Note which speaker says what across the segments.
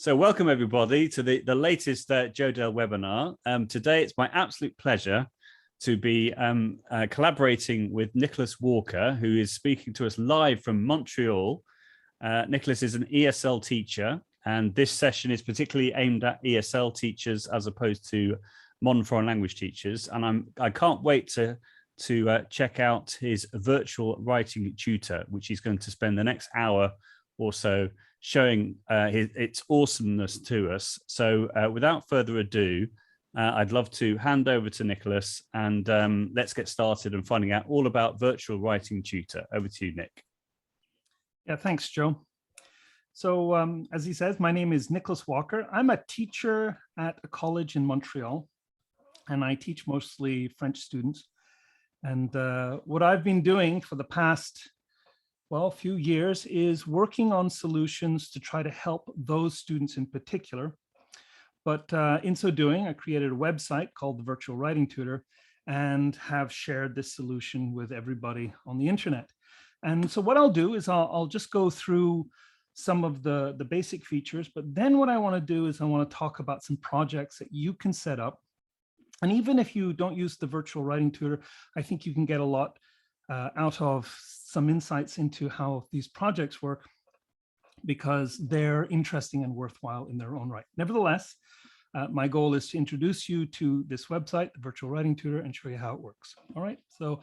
Speaker 1: So welcome everybody to the latest Jodel webinar. Today it's my absolute pleasure to be collaborating with Nicholas Walker, who is speaking to us live from Montreal. Nicholas is an ESL teacher, and this session is particularly aimed at ESL teachers as opposed to modern foreign language teachers. And I can't wait to check out his virtual writing tutor, which he's going to spend the next hour or so showing its awesomeness to us. So without further ado, I'd love to hand over to Nicholas, and let's get started and finding out all about Virtual Writing Tutor. Over to you, Nick.
Speaker 2: Yeah, thanks, Joe. So as he says, my name is Nicholas Walker. I'm a teacher at a college in Montreal, and I teach mostly French students. And what I've been doing for the past few years is working on solutions to try to help those students in particular. But in so doing, I created a website called the Virtual Writing Tutor and have shared this solution with everybody on the internet. And so what I'll do is I'll just go through some of the basic features, but then what I want to do is I want to talk about some projects that you can set up. And even if you don't use the Virtual Writing Tutor, I think you can get a lot out of some insights into how these projects work, because they're interesting and worthwhile in their own right. Nevertheless, my goal is to introduce you to this website, the Virtual Writing Tutor, and show you how it works. All right, so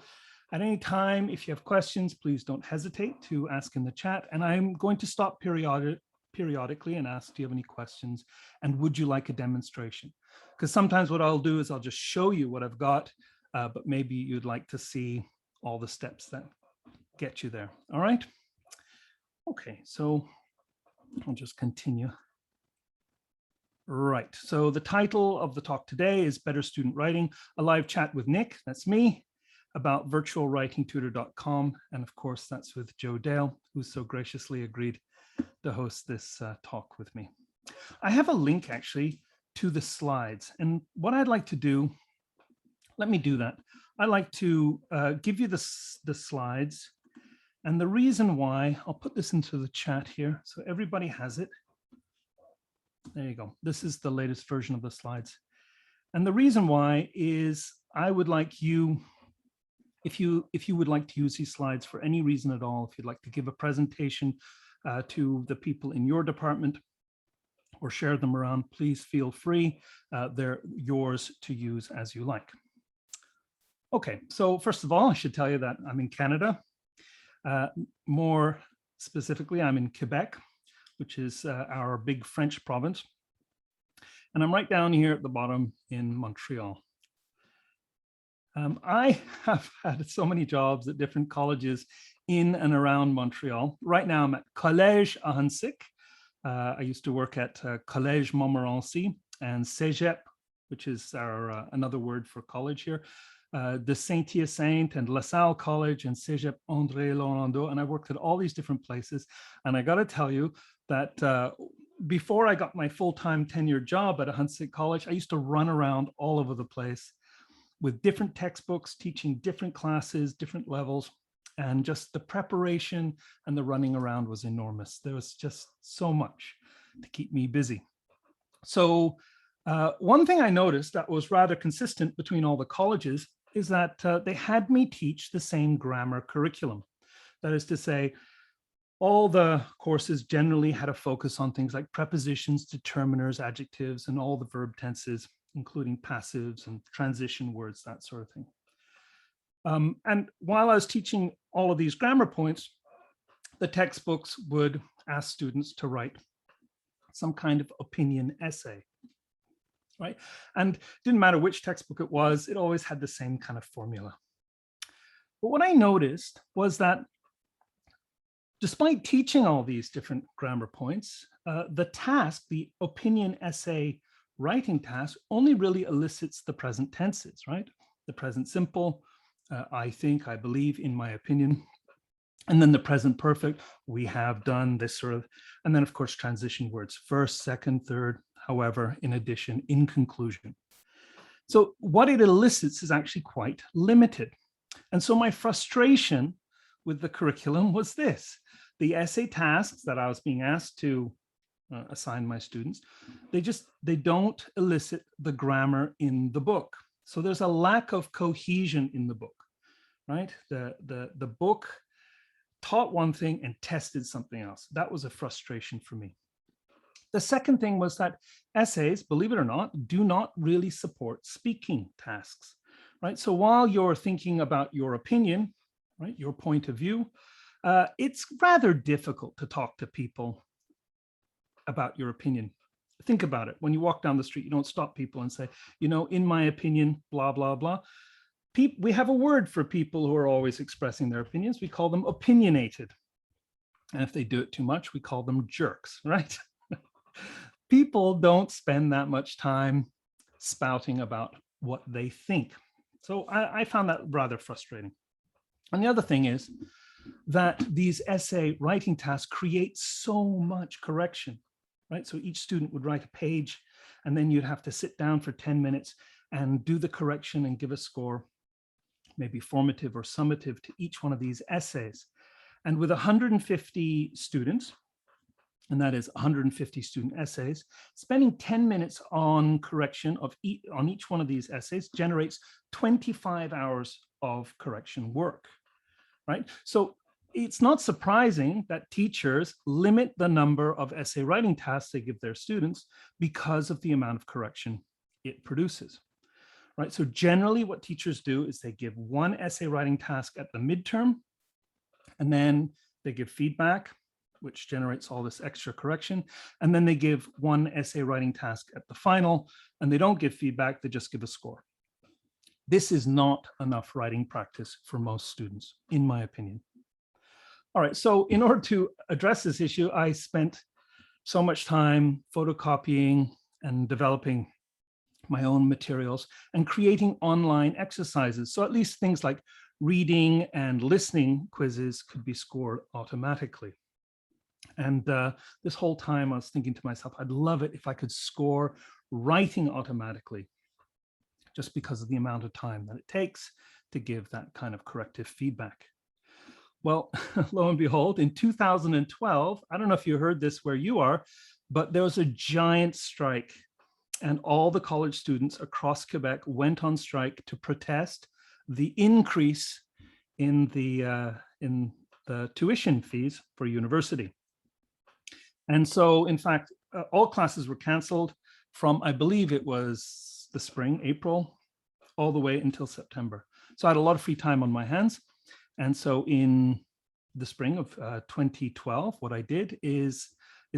Speaker 2: at any time, if you have questions, please don't hesitate to ask in the chat. And I'm going to stop periodically and ask, do you have any questions? And would you like a demonstration? Because sometimes what I'll do is I'll just show you what I've got, but maybe you'd like to see all the steps that get you there. All right. Okay, so I'll just continue. Right, so the title of the talk today is Better Student Writing, a live chat with Nick, that's me, about virtualwritingtutor.com. And of course, that's with Joe Dale, who so graciously agreed to host this talk with me. I have a link actually to the slides. And what I'd like to do, let me do that. I'd like to give you the slides. And the reason why, I'll put this into the chat here so everybody has it. There you go. This is the latest version of the slides. And the reason why is I would like you, if you would like to use these slides for any reason at all, if you'd like to give a presentation to the people in your department or share them around, please feel free. They're yours to use as you like. Okay, so first of all, I should tell you that I'm in Canada. More specifically, I'm in Quebec, which is our big French province. And I'm right down here at the bottom in Montreal. I have had so many jobs at different colleges in and around Montreal. Right now I'm at Collège Ahuntsic. I used to work at Collège Montmorency and Cégep, which is our another word for college here. The Saint-Hyacinthe and La Salle College and Cégep André Laurendeau, and I worked at all these different places. And I got to tell you that before I got my full-time tenured job at Ahuntsic College, I used to run around all over the place with different textbooks, teaching different classes, different levels, and just the preparation and the running around was enormous. There was just so much to keep me busy. So one thing I noticed that was rather consistent between all the colleges is that they had me teach the same grammar curriculum. That is to say, all the courses generally had a focus on things like prepositions, determiners, adjectives, and all the verb tenses, including passives and transition words, that sort of thing. And while I was teaching all of these grammar points, the textbooks would ask students to write some kind of opinion essay. Right? And it didn't matter which textbook it was, it always had the same kind of formula. But what I noticed was that despite teaching all these different grammar points, the task, the opinion essay writing task, only really elicits the present tenses, right? The present simple, I think, I believe, in my opinion. And then the present perfect, we have done this sort of, and then of course, transition words, first, second, third, however, in addition, in conclusion. So what it elicits is actually quite limited. And so my frustration with the curriculum was this: the essay tasks that I was being asked to assign my students, they don't elicit the grammar in the book. So there's a lack of cohesion in the book, right? The book taught one thing and tested something else. That was a frustration for me. The second thing was that essays, believe it or not, do not really support speaking tasks, right? So while you're thinking about your opinion, right, your point of view, it's rather difficult to talk to people about your opinion. Think about it. When you walk down the street, you don't stop people and say, you know, in my opinion, blah, blah, blah. We have a word for people who are always expressing their opinions. We call them opinionated. And if they do it too much, we call them jerks, right? People don't spend that much time spouting about what they think. So I found that rather frustrating. And the other thing is that these essay writing tasks create so much correction, right? So each student would write a page and then you'd have to sit down for 10 minutes and do the correction and give a score, maybe formative or summative, to each one of these essays. And with 150 students, and that is 150 student essays, spending 10 minutes on correction on each one of these essays generates 25 hours of correction work, right? So it's not surprising that teachers limit the number of essay writing tasks they give their students because of the amount of correction it produces, right? So generally what teachers do is they give one essay writing task at the midterm, and then they give feedback, which generates all this extra correction. And then they give one essay writing task at the final, and they don't give feedback, they just give a score. This is not enough writing practice for most students, in my opinion. All right, so in order to address this issue, I spent so much time photocopying and developing my own materials and creating online exercises. So at least things like reading and listening quizzes could be scored automatically. And this whole time I was thinking to myself, I'd love it if I could score writing automatically, just because of the amount of time that it takes to give that kind of corrective feedback. Well, lo and behold, in 2012, I don't know if you heard this where you are, but there was a giant strike, and all the college students across Quebec went on strike to protest the increase in the tuition fees for university. And so, in fact, all classes were canceled from, I believe it was the spring, April, all the way until September. So I had a lot of free time on my hands. And so in the spring of 2012, what I did is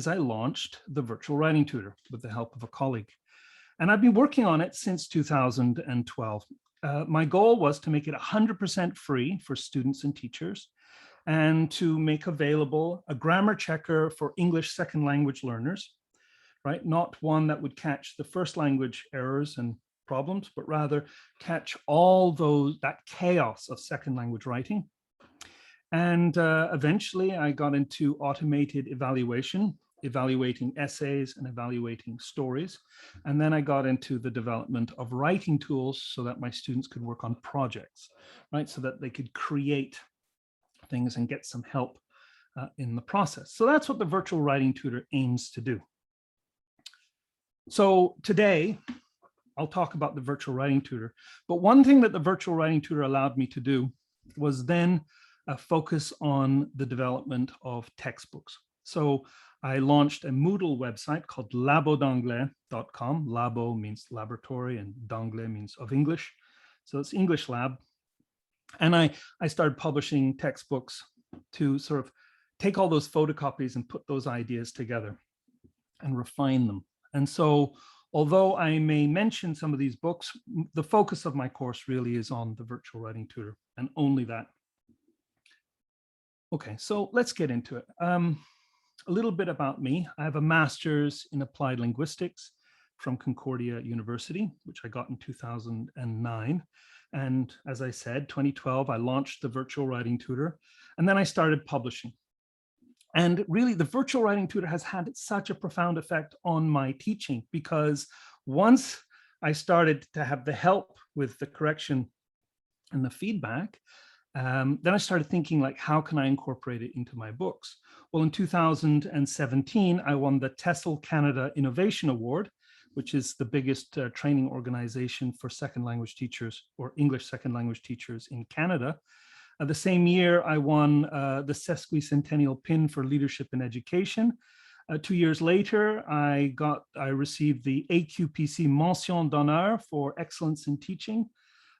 Speaker 2: I launched the Virtual Writing Tutor with the help of a colleague. And I've been working on it since 2012. My goal was to make it 100% free for students and teachers, and to make available a grammar checker for English second language learners, right? Not one that would catch the first language errors and problems, but rather catch all that chaos of second language writing. And eventually I got into automated evaluation, evaluating essays and evaluating stories. And then I got into the development of writing tools so that my students could work on projects, right? So that they could create things and get some help in the process. So that's what the Virtual Writing Tutor aims to do. So today, I'll talk about the Virtual Writing Tutor. But one thing that the Virtual Writing Tutor allowed me to do was then focus on the development of textbooks. So I launched a Moodle website called labod'anglais.com. Labo means laboratory and d'anglais means of English. So it's English Lab. And I started publishing textbooks to sort of take all those photocopies and put those ideas together and refine them. And so, although I may mention some of these books, the focus of my course really is on the Virtual Writing Tutor, and only that. Okay, so let's get into it. A little bit about me. I have a master's in applied linguistics from Concordia University, which I got in 2009. And as I said, 2012, I launched the Virtual Writing Tutor, and then I started publishing. And really, the Virtual Writing Tutor has had such a profound effect on my teaching, because once I started to have the help with the correction and the feedback, Then I started thinking, like, how can I incorporate it into my books? Well, in 2017, I won the TESOL Canada Innovation Award, which is the biggest training organization for second language teachers or English second language teachers in Canada. The same year, I won the Sesquicentennial Pin for Leadership in Education. 2 years later, I received the AQPC Mention d'Honneur for Excellence in Teaching.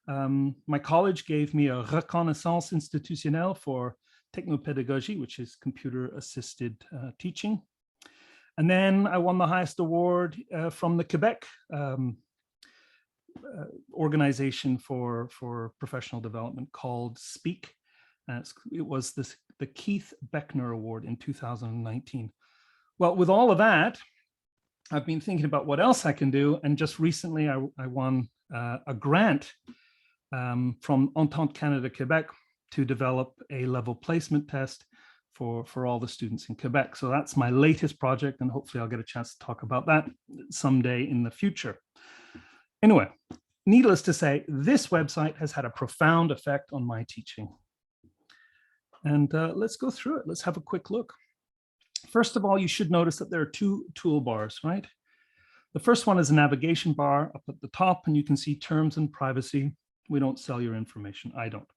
Speaker 2: My college gave me a Reconnaissance Institutionnelle for Technopedagogy, which is computer-assisted teaching. And then I won the highest award from the Quebec organization for professional development called Speak. It was the Keith Beckner Award in 2019. Well, with all of that, I've been thinking about what else I can do. And just recently, I won a grant from Entente Canada Quebec to develop a level placement test for all the students in Quebec. So that's my latest project, and hopefully I'll get a chance to talk about that someday in the future. Anyway, needless to say, this website has had a profound effect on my teaching. And let's go through it. Let's have a quick look. First of all, you should notice that there are two toolbars, right? The first one is a navigation bar up at the top, and you can see terms and privacy. We don't sell your information. I don't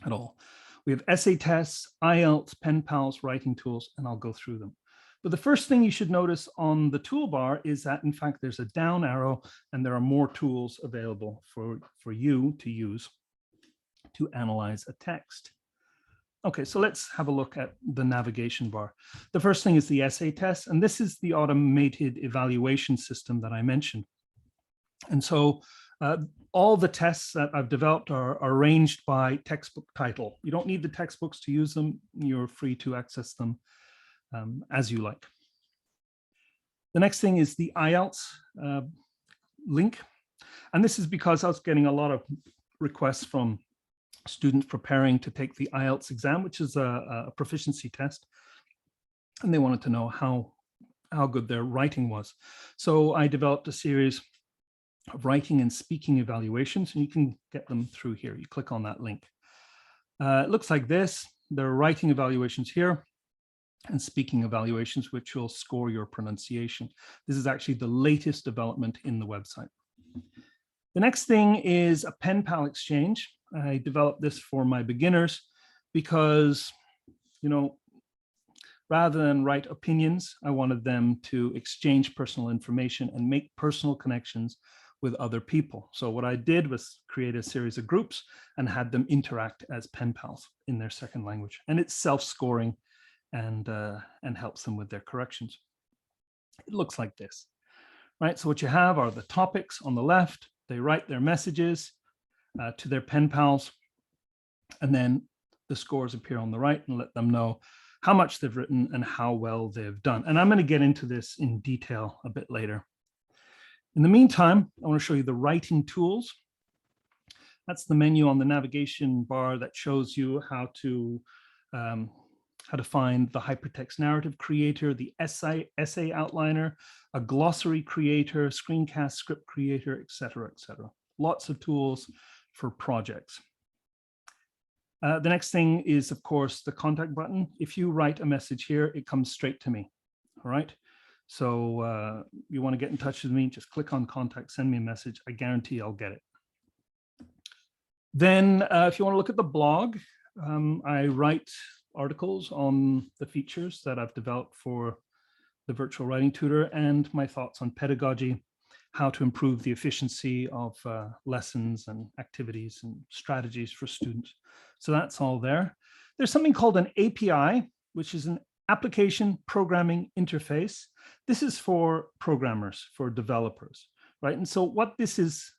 Speaker 2: at all. We have essay tests, IELTS, pen pals, writing tools, and I'll go through them. But the first thing you should notice on the toolbar is that, in fact, there's a down arrow, and there are more tools available for you to use to analyze a text. Okay, so let's have a look at the navigation bar. The first thing is the essay test, and this is the automated evaluation system that I mentioned. And so all the tests that I've developed are arranged by textbook title. You don't need the textbooks to use them. You're free to access them as you like. The next thing is the IELTS link. And this is because I was getting a lot of requests from students preparing to take the IELTS exam, which is a proficiency test. And they wanted to know how good their writing was. So I developed a series of writing and speaking evaluations, and you can get them through here. You click on that link. It looks like this. There are writing evaluations here and speaking evaluations, which will score your pronunciation. This is actually the latest development in the website. The next thing is a pen pal exchange. I developed this for my beginners because, rather than write opinions, I wanted them to exchange personal information and make personal connections with other people. So what I did was create a series of groups and had them interact as pen pals in their second language. And it's self-scoring and helps them with their corrections. It looks like this, right? So what you have are the topics on the left. They write their messages to their pen pals, and then the scores appear on the right and let them know how much they've written and how well they've done. And I'm going to get into this in detail a bit later. In the meantime, I want to show you the writing tools. That's the menu on the navigation bar that shows you how to find the hypertext narrative creator, the essay outliner, a glossary creator, screencast script creator, etc., etc. Lots of tools for projects. The next thing is, of course, the contact button. If you write a message here, it comes straight to me. All right. So you want to get in touch with me, just click on contact, send me a message. I guarantee I'll get it. Then if you want to look at the blog, I write articles on the features that I've developed for the Virtual Writing Tutor and my thoughts on pedagogy, how to improve the efficiency of lessons and activities and strategies for students. So that's all there. There's something called an API, which is an application programming interface. This is for programmers, for developers, right? And so what this is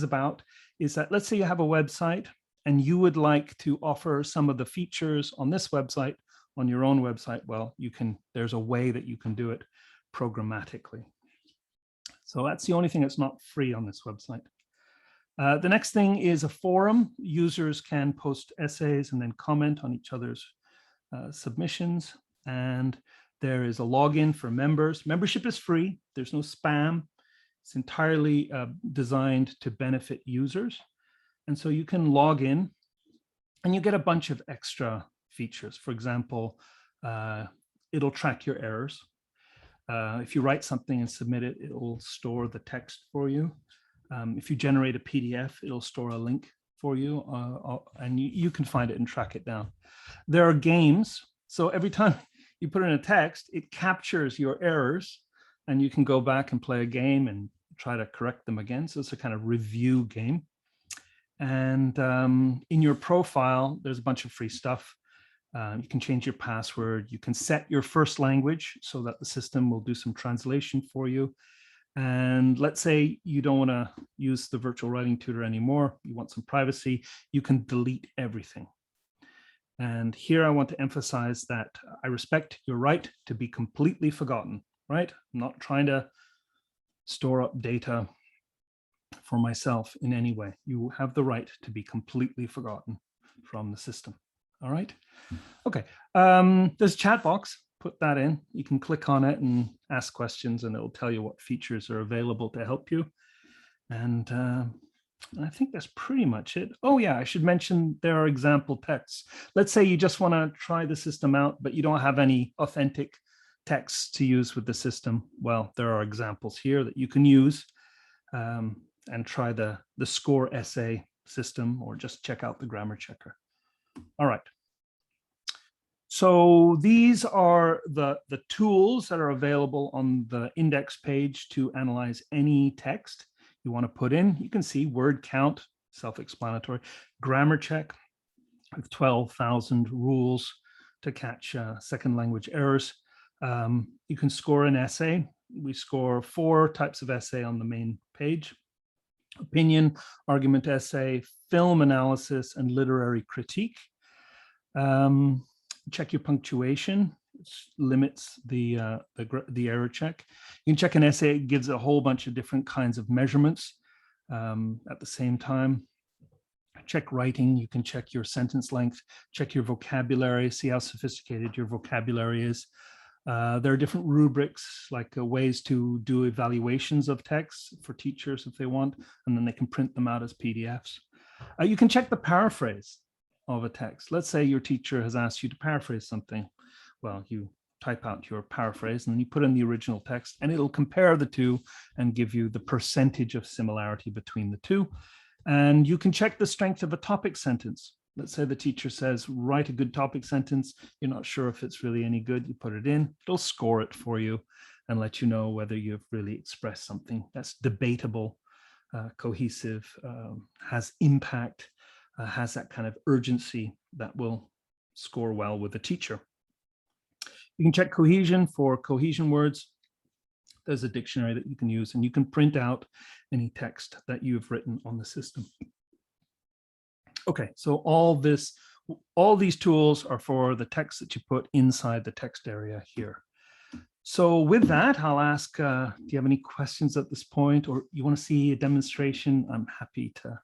Speaker 2: about is that, let's say you have a website and you would like to offer some of the features on this website on your own website. Well, there's a way that you can do it programmatically. So that's the only thing that's not free on this website. The next thing is a forum. Users can post essays and then comment on each other's submissions. And there is a login for members. Membership is free. There's no spam. It's entirely designed to benefit users. And so you can log in And you get a bunch of extra features. For example, it'll track your errors. If you write something and submit it, it'll store the text for you. If you generate a PDF, it'll store a link for you, and you can find it and track it down. There are games. So every time you put in a text, it captures your errors, and you can go back and play a game and try to correct them again. So it's a kind of review game. And in your profile, there's a bunch of free stuff. You can change your password. You can set your first language so that the system will do some translation for you. And let's say you don't want to use the virtual writing tutor anymore. You want some privacy. You can delete everything. And here I want to emphasize that I respect your right to be completely forgotten, right? I'm not trying to store up data for myself in any way. You have the right to be completely forgotten from the system. All right. Okay. There's a chat box. Put that in. You can click on it and ask questions, and it will tell you what features are available to help you. And I think that's pretty much it. Oh yeah, I should mention there are example texts. Let's say you just want to try the system out, but you don't have any authentic texts to use with the system. Well, there are examples here that you can use and try the score essay system, or just check out the grammar checker. All right. So these are the tools that are available on the index page to analyze any text you want to put in. You can see word count, self-explanatory, grammar check with 12,000 rules to catch second language errors. You can score an essay. We score 4 types of essay on the main page: opinion, argument essay, film analysis, and literary critique. Check your punctuation, which limits the error check. You can check an essay. It gives a whole bunch of different kinds of measurements at the same time. Check writing. You can check your sentence length, check your vocabulary, see how sophisticated your vocabulary is. There are different rubrics, like ways to do evaluations of text for teachers if they want, and then they can print them out as PDFs. You can check the paraphrase of a text. Let's say your teacher has asked you to paraphrase something. Well, you type out your paraphrase and then you put in the original text, and it'll compare the two and give you the percentage of similarity between the two. And you can check the strength of a topic sentence. Let's say the teacher says, write a good topic sentence. You're not sure if it's really any good. You put it in, it'll score it for you and let you know whether you've really expressed something that's debatable, cohesive, has impact, has that kind of urgency that will score well with the teacher. You can check cohesion for cohesion words. There's a dictionary that you can use, and you can print out any text that you've written on the system. Okay, so all these tools are for the text that you put inside the text area here. So with that, I'll ask, do you have any questions at this point, or you want to see a demonstration? I'm happy to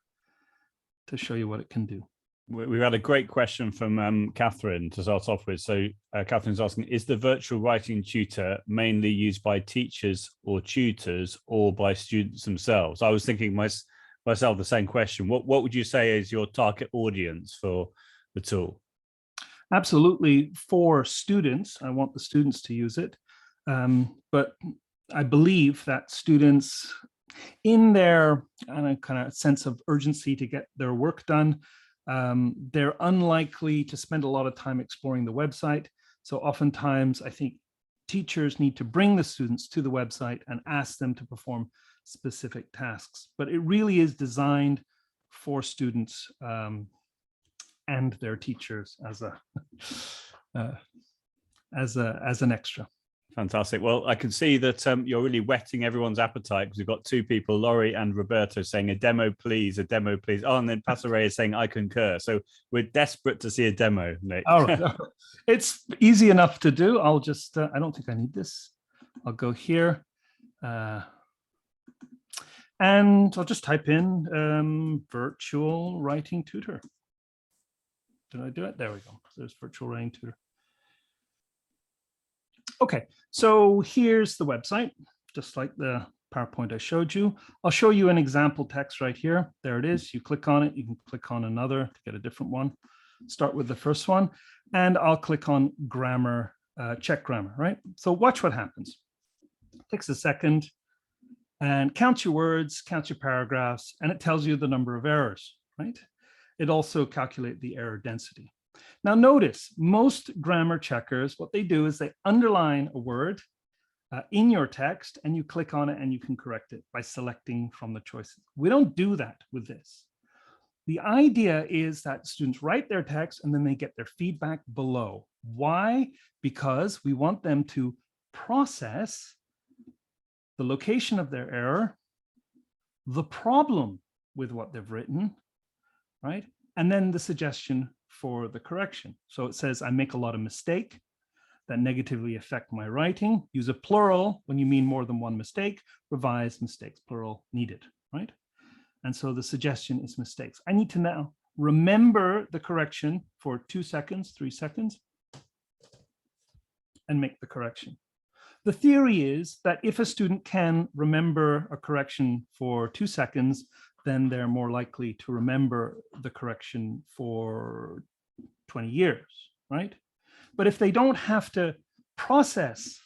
Speaker 2: show you what it can do.
Speaker 1: We've had a great question from Catherine to start off with. So Catherine's asking, is the virtual writing tutor mainly used by teachers or tutors or by students themselves? I was thinking myself the same question. What would you say is your target audience for the tool?
Speaker 2: Absolutely, for students. I want the students to use it. But I believe that students, in their kind of sense of urgency to get their work done, they're unlikely to spend a lot of time exploring the website. So oftentimes, I think teachers need to bring the students to the website and ask them to perform specific tasks. But it really is designed for students and their teachers as an extra.
Speaker 1: Fantastic. Well, I can see that you're really whetting everyone's appetite, because we've got 2 people, Laurie and Roberto, saying a demo, please, a demo, please. Oh, and then Pasare is saying, I concur. So we're desperate to see a demo, Nick.
Speaker 2: All right. It's easy enough to do. I'll just, I don't think I need this. I'll go here. And I'll just type in virtual writing tutor. Did I do it? There we go. There's virtual writing tutor. Okay, so here's the website, just like the PowerPoint I showed you. I'll show you an example text right here. There it is. You click on it. You can click on another to get a different one. Start with the first one, and I'll click on grammar, check grammar, right? So watch what happens. It takes a second and counts your words, counts your paragraphs, and it tells you the number of errors, right? It also calculates the error density. Now notice, most grammar checkers, what they do is they underline a word in your text, and you click on it and you can correct it by selecting from the choices. We don't do that with this. The idea is that students write their text and then they get their feedback below. Why? Because we want them to process the location of their error, the problem with what they've written, right? And then the suggestion for the correction. So it says, I make a lot of mistake that negatively affect my writing. Use a plural when you mean more than one mistake. Revise mistakes, plural needed, right? And so the suggestion is mistakes. I need to now remember the correction for 2 seconds, 3 seconds, and make the correction. The theory is that if a student can remember a correction for 2 seconds, then they're more likely to remember the correction for 20 years, right? But if they don't have to process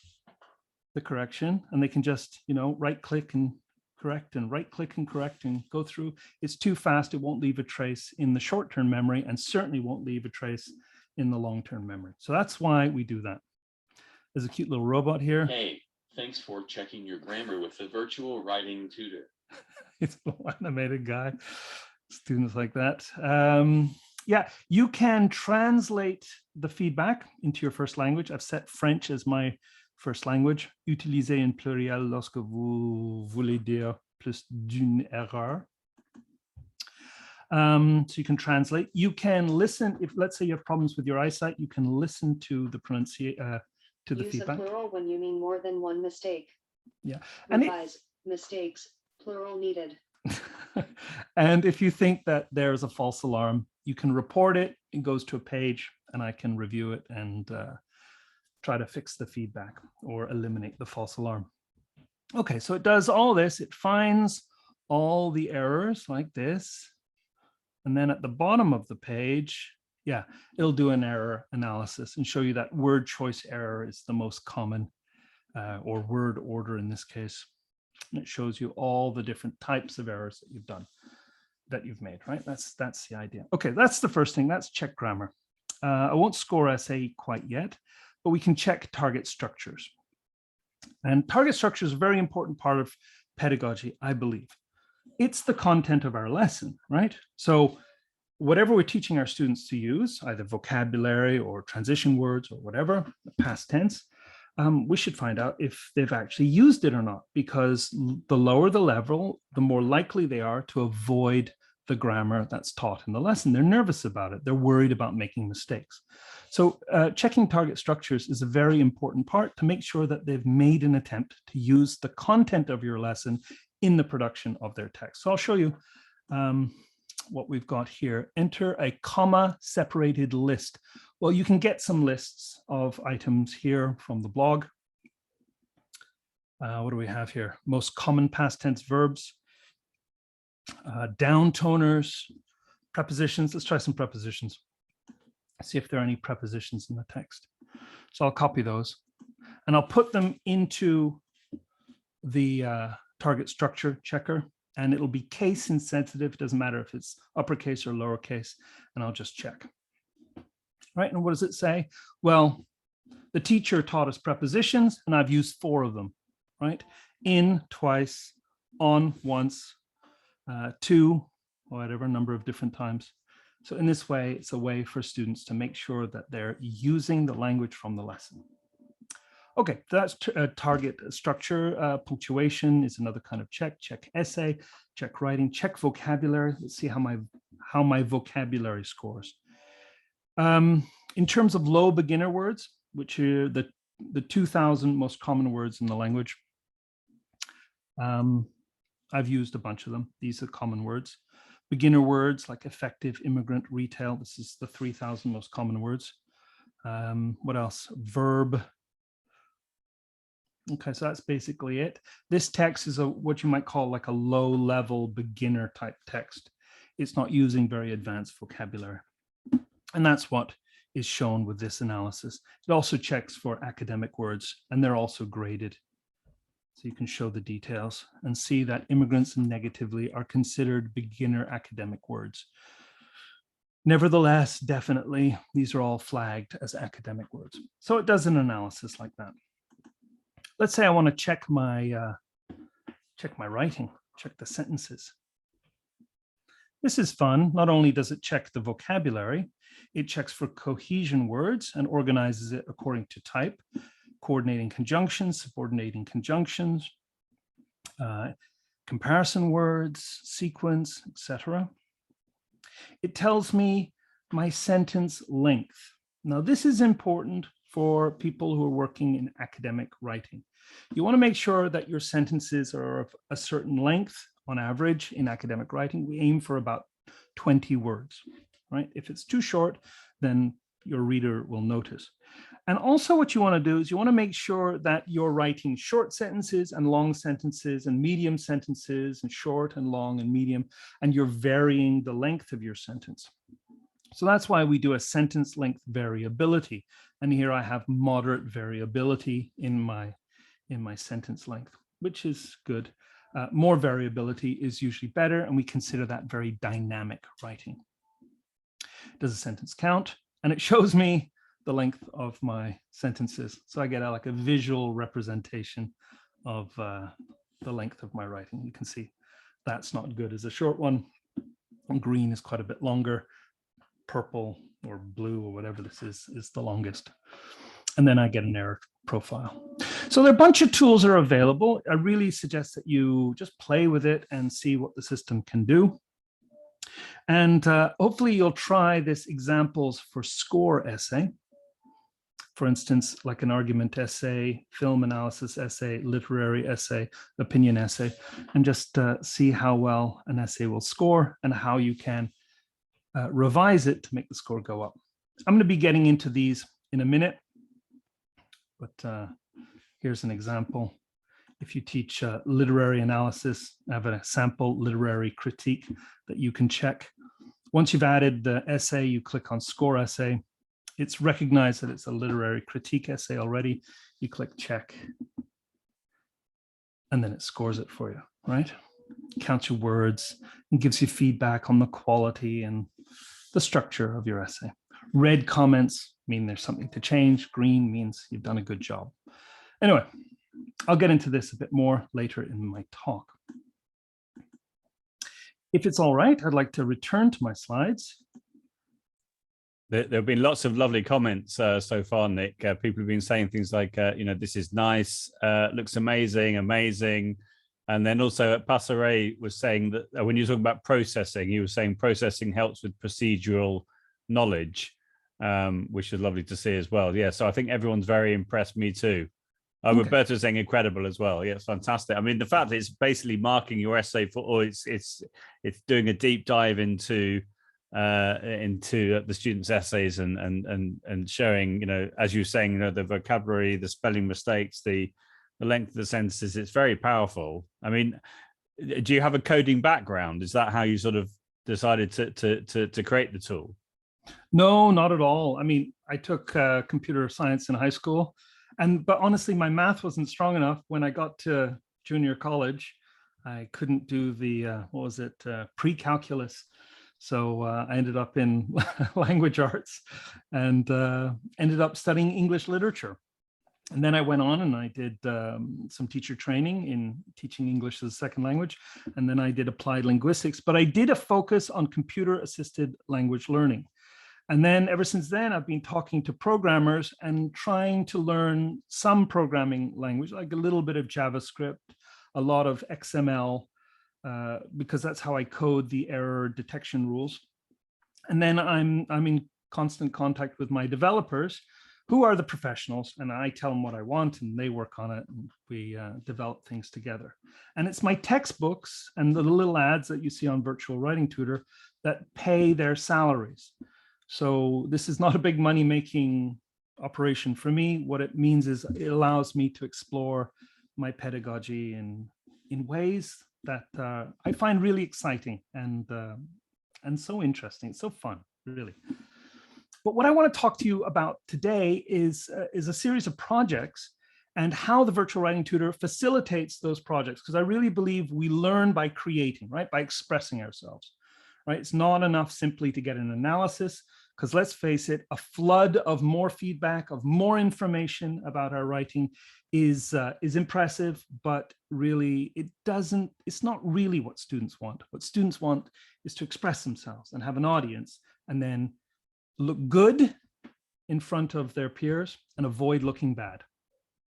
Speaker 2: the correction and they can just, right click and correct and right click and correct and go through, it's too fast. It won't leave a trace in the short-term memory and certainly won't leave a trace in the long-term memory. So that's why we do that. There's a cute little robot here.
Speaker 3: Hey, thanks for checking your grammar with the virtual writing tutor.
Speaker 2: It's an animated guy, students like that. Yeah, you can translate the feedback into your first language. I've set French as my first language. Utilisez un pluriel lorsque vous voulez dire plus d'une erreur. So you can translate. You can listen. If let's say you have problems with your eyesight, you can listen to the pronunciation, to the feedback.
Speaker 4: Use a plural when you mean more than one mistake.
Speaker 2: Yeah,
Speaker 4: and mistakes, plural needed.
Speaker 2: And if you think that there's a false alarm, you can report it. It goes to a page and I can review it and try to fix the feedback or eliminate the false alarm. Okay, so it does all this. It finds all the errors like this. And then at the bottom of the page, yeah, it'll do an error analysis and show you that word choice error is the most common, or word order in this case. And it shows you all the different types of errors that you've done, that you've made, right? That's the idea. Okay, that's the first thing. That's check grammar. I won't score essay quite yet, but we can check target structures. And target structure is a very important part of pedagogy, I believe. It's the content of our lesson, right? So whatever we're teaching our students to use, either vocabulary or transition words or whatever, past tense, we should find out if they've actually used it or not, because the lower the level, the more likely they are to avoid the grammar that's taught in the lesson. They're nervous about it. They're worried about making mistakes. So checking target structures is a very important part to make sure that they've made an attempt to use the content of your lesson in the production of their text. So I'll show you what we've got here. Enter a comma separated list. Well, you can get some lists of items here from the blog. What do we have here? Most common past tense verbs, downtoners, prepositions. Let's try some prepositions. See if there are any prepositions in the text. So I'll copy those and I'll put them into the target structure checker, and it'll be case insensitive. It doesn't matter if it's uppercase or lowercase, and I'll just check. Right, and what does it say? Well, the teacher taught us prepositions, and I've used 4 of them, right? In twice, on once, to, whatever number of different times. So in this way, it's a way for students to make sure that they're using the language from the lesson. Okay, that's target structure. Punctuation is another kind of check. Check essay, check writing, check vocabulary. Let's see how my vocabulary scores. In terms of low beginner words, which are the 2,000 most common words in the language, I've used a bunch of them. These are common words. Beginner words like effective, immigrant, retail. This is the 3,000 most common words. What else? Verb. Okay, so that's basically it. This text is what you might call like a low-level beginner type text. It's not using very advanced vocabulary. And that's what is shown with this analysis. It also checks for academic words, and they're also graded. So you can show the details and see that immigrants and negatively are considered beginner academic words. Nevertheless, definitely, these are all flagged as academic words. So it does an analysis like that. Let's say I want to check my writing, check the sentences. This is fun. Not only does it check the vocabulary, it checks for cohesion words and organizes it according to type, coordinating conjunctions, subordinating conjunctions, comparison words, sequence, etc. It tells me my sentence length. Now, this is important for people who are working in academic writing. You want to make sure that your sentences are of a certain length. On average, in academic writing, we aim for about 20 words, right? If it's too short, then your reader will notice. And also what you want to do is you want to make sure that you're writing short sentences and long sentences and medium sentences and short and long and medium, and you're varying the length of your sentence. So that's why we do a sentence length variability. And here I have moderate variability in my sentence length, which is good. More variability is usually better, and we consider that very dynamic writing. Does a sentence count? And it shows me the length of my sentences. So I get like a visual representation of the length of my writing. You can see that's not good as a short one. And green is quite a bit longer. Purple or blue or whatever this is the longest. And then I get an error profile. So there are a bunch of tools that are available. I really suggest that you just play with it and see what the system can do. And hopefully you'll try this examples for score essay. For instance, like an argument essay, film analysis essay, literary essay, opinion essay, and just see how well an essay will score and how you can revise it to make the score go up. I'm going to be getting into these in a minute, but here's an example. If you teach literary analysis, I have a sample literary critique that you can check. Once you've added the essay, you click on score essay. It's recognized that it's a literary critique essay already. You click check, and then it scores it for you, right? Counts your words and gives you feedback on the quality and the structure of your essay. Red comments mean there's something to change. Green means you've done a good job. Anyway, I'll get into this a bit more later in my talk. If it's all right, I'd like to return to my slides.
Speaker 1: There have been lots of lovely comments so far, Nick. People have been saying things like, this is nice, looks amazing, amazing. And then also Passeray was saying that when you're talking about processing, he was saying processing helps with procedural knowledge, which is lovely to see as well. Yeah, so I think everyone's very impressed, me too. Okay. Roberto's saying incredible as well. Yeah, it's fantastic. I mean, the fact that it's basically marking your essay for, or it's doing a deep dive into the students' essays and showing, as you were saying, the vocabulary, the spelling mistakes, the length of the sentences. It's very powerful. I mean, do you have a coding background? Is that how you sort of decided to create the tool?
Speaker 2: No, not at all. I mean, I took computer science in high school, but honestly, my math wasn't strong enough. When I got to junior college, I couldn't do the pre-calculus. So I ended up in language arts and ended up studying English literature. And then I went on and I did some teacher training in teaching English as a second language. And then I did applied linguistics, but I did a focus on computer-assisted language learning. And then ever since then, I've been talking to programmers and trying to learn some programming language, like a little bit of JavaScript, a lot of XML, because that's how I code the error detection rules. And then I'm in constant contact with my developers, who are the professionals, and I tell them what I want and they work on it and we develop things together. And it's my textbooks and the little ads that you see on VirtualWritingTutor that pay their salaries. So this is not a big money-making operation for me. What it means is it allows me to explore my pedagogy in ways that I find really exciting and so interesting, so fun, really. But what I want to talk to you about today is a series of projects and how the virtual writing tutor facilitates those projects, because I really believe we learn by creating, right? By expressing ourselves, right? It's not enough simply to get an analysis, because let's face it, a flood of more feedback, of more information about our writing is impressive, but really it's not really what students want. What students want is to express themselves and have an audience, and then look good in front of their peers and avoid looking bad,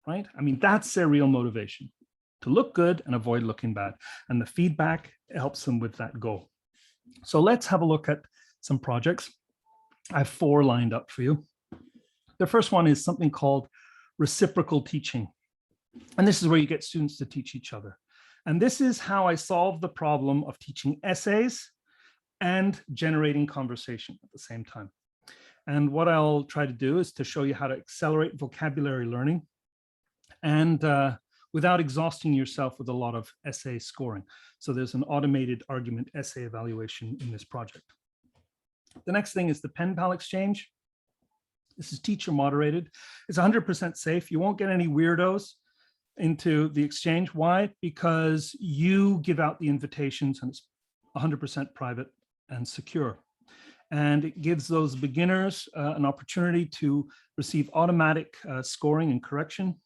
Speaker 2: right? I mean, that's their real motivation, to look good and avoid looking bad. And the feedback helps them with that goal. So let's have a look at some projects. I have 4 lined up for you. The first one is something called reciprocal teaching. And this is where you get students to teach each other. And this is how I solve the problem of teaching essays and generating conversation at the same time. And what I'll try to do is to show you how to accelerate vocabulary learning and without exhausting yourself with a lot of essay scoring. So there's an automated argument essay evaluation in this project. The next thing is the pen pal exchange. This is teacher moderated. It's 100% safe. You won't get any weirdos into the exchange. Why? Because you give out the invitations and it's 100% private and secure. And it gives those beginners an opportunity to receive automatic scoring and correction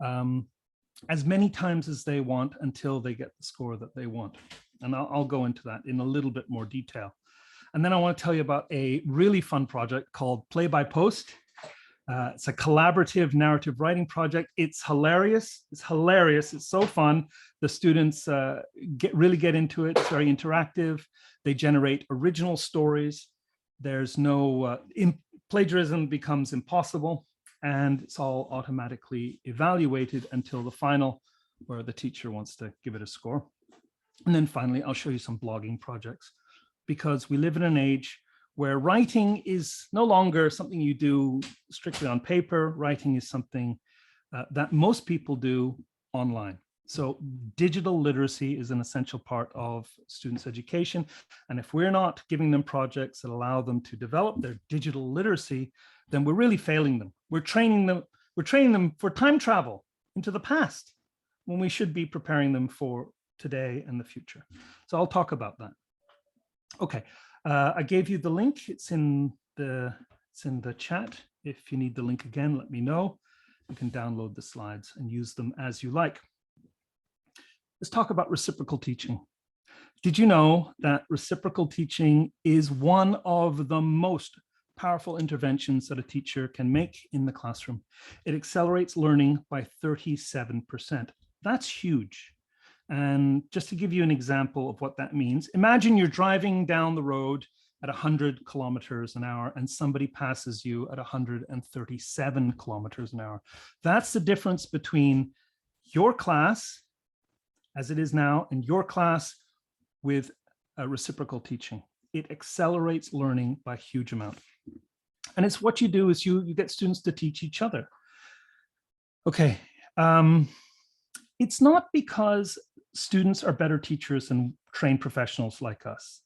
Speaker 2: as many times as they want until they get the score that they want. And I'll go into that in a little bit more detail. And then I want to tell you about a really fun project called Play by Post. It's a collaborative narrative writing project. It's hilarious. It's hilarious. It's so fun. The students really get into it. It's very interactive. They generate original stories. There's no plagiarism becomes impossible, and it's all automatically evaluated until the final, where the teacher wants to give it a score. And then finally, I'll show you some blogging projects, because we live in an age where writing is no longer something you do strictly on paper. Writing is something that most people do online. So digital literacy is an essential part of students' education. And if we're not giving them projects that allow them to develop their digital literacy, then we're really failing them. We're training them for time travel into the past, when we should be preparing them for today and the future. So I'll talk about that. Okay, I gave you the link. It's in the chat. If you need the link again, let me know. You can download the slides and use them as you like. Let's talk about reciprocal teaching. Did you know that reciprocal teaching is one of the most powerful interventions that a teacher can make in the classroom? It accelerates learning by 37%. That's huge. And just to give you an example of what that means, imagine you're driving down the road at 100 kilometers an hour and somebody passes you at 137 kilometers an hour. That's the difference between your class, as it is now, and your class with reciprocal teaching. It accelerates learning by a huge amount. And it's what you do is you get students to teach each other. Okay. It's not because students are better teachers than trained professionals like us.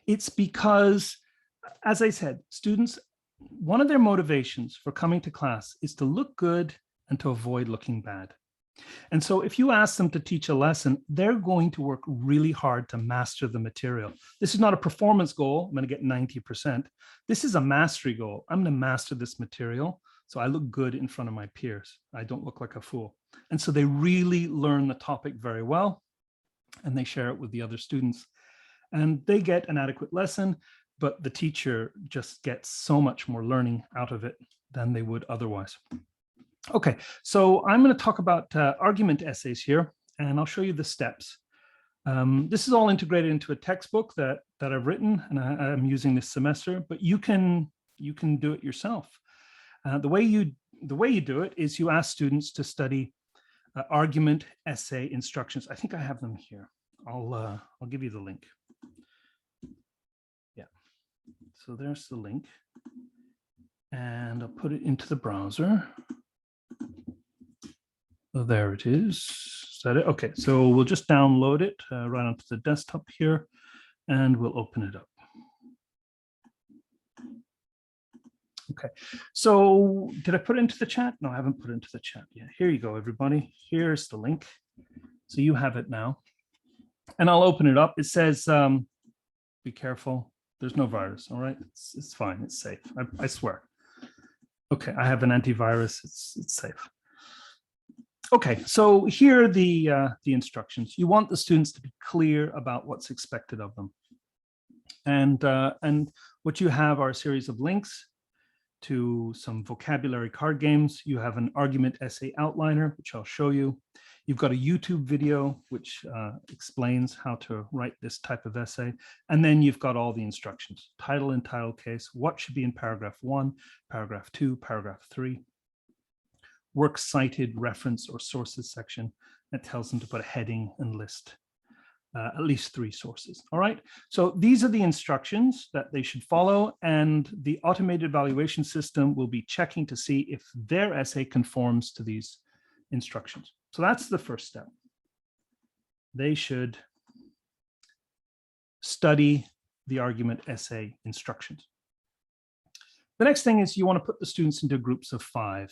Speaker 2: It's because, as I said, students, one of their motivations for coming to class is to look good and to avoid looking bad. And so if you ask them to teach a lesson, they're going to work really hard to master the material. This is not a performance goal. I'm going to get 90%. This is a mastery goal. I'm going to master this material so I look good in front of my peers. I don't look like a fool. And so they really learn the topic very well, and they share it with the other students. And they get an adequate lesson, but the teacher just gets so much more learning out of it than they would otherwise. Okay, so I'm going to talk about argument essays here, and I'll show you the steps. This is all integrated into a textbook that I've written, and I'm using this semester, but you can do it yourself. The way you do it is you ask students to study argument essay instructions. I think I have them here. I'll give you the link. Yeah, so there's the link, and I'll put it into the browser. Oh, there it is. Is that it? Okay, so we'll just download it right onto the desktop here, and we'll open it up. Okay, so did I put it into the chat? No, I haven't put it into the chat yet. Here you go, everybody. Here's the link. So you have it now. And I'll open it up. It says, be careful. There's no virus, all right? It's fine, it's safe, I swear. Okay, I have an antivirus, it's safe. Okay, so here are the instructions. You want the students to be clear about what's expected of them. And what you have are a series of links to some vocabulary card games. You have an argument essay outliner, which I'll show you. You've got a YouTube video, which explains how to write this type of essay. And then you've got all the instructions, title and title case, what should be in paragraph 1, paragraph 2, paragraph 3, works cited, reference or sources section that tells them to put a heading and list at least 3 sources. All right, so these are the instructions that they should follow, and the automated evaluation system will be checking to see if their essay conforms to these instructions. So that's the first step. They should study the argument essay instructions. The next thing is you want to put the students into groups of 5.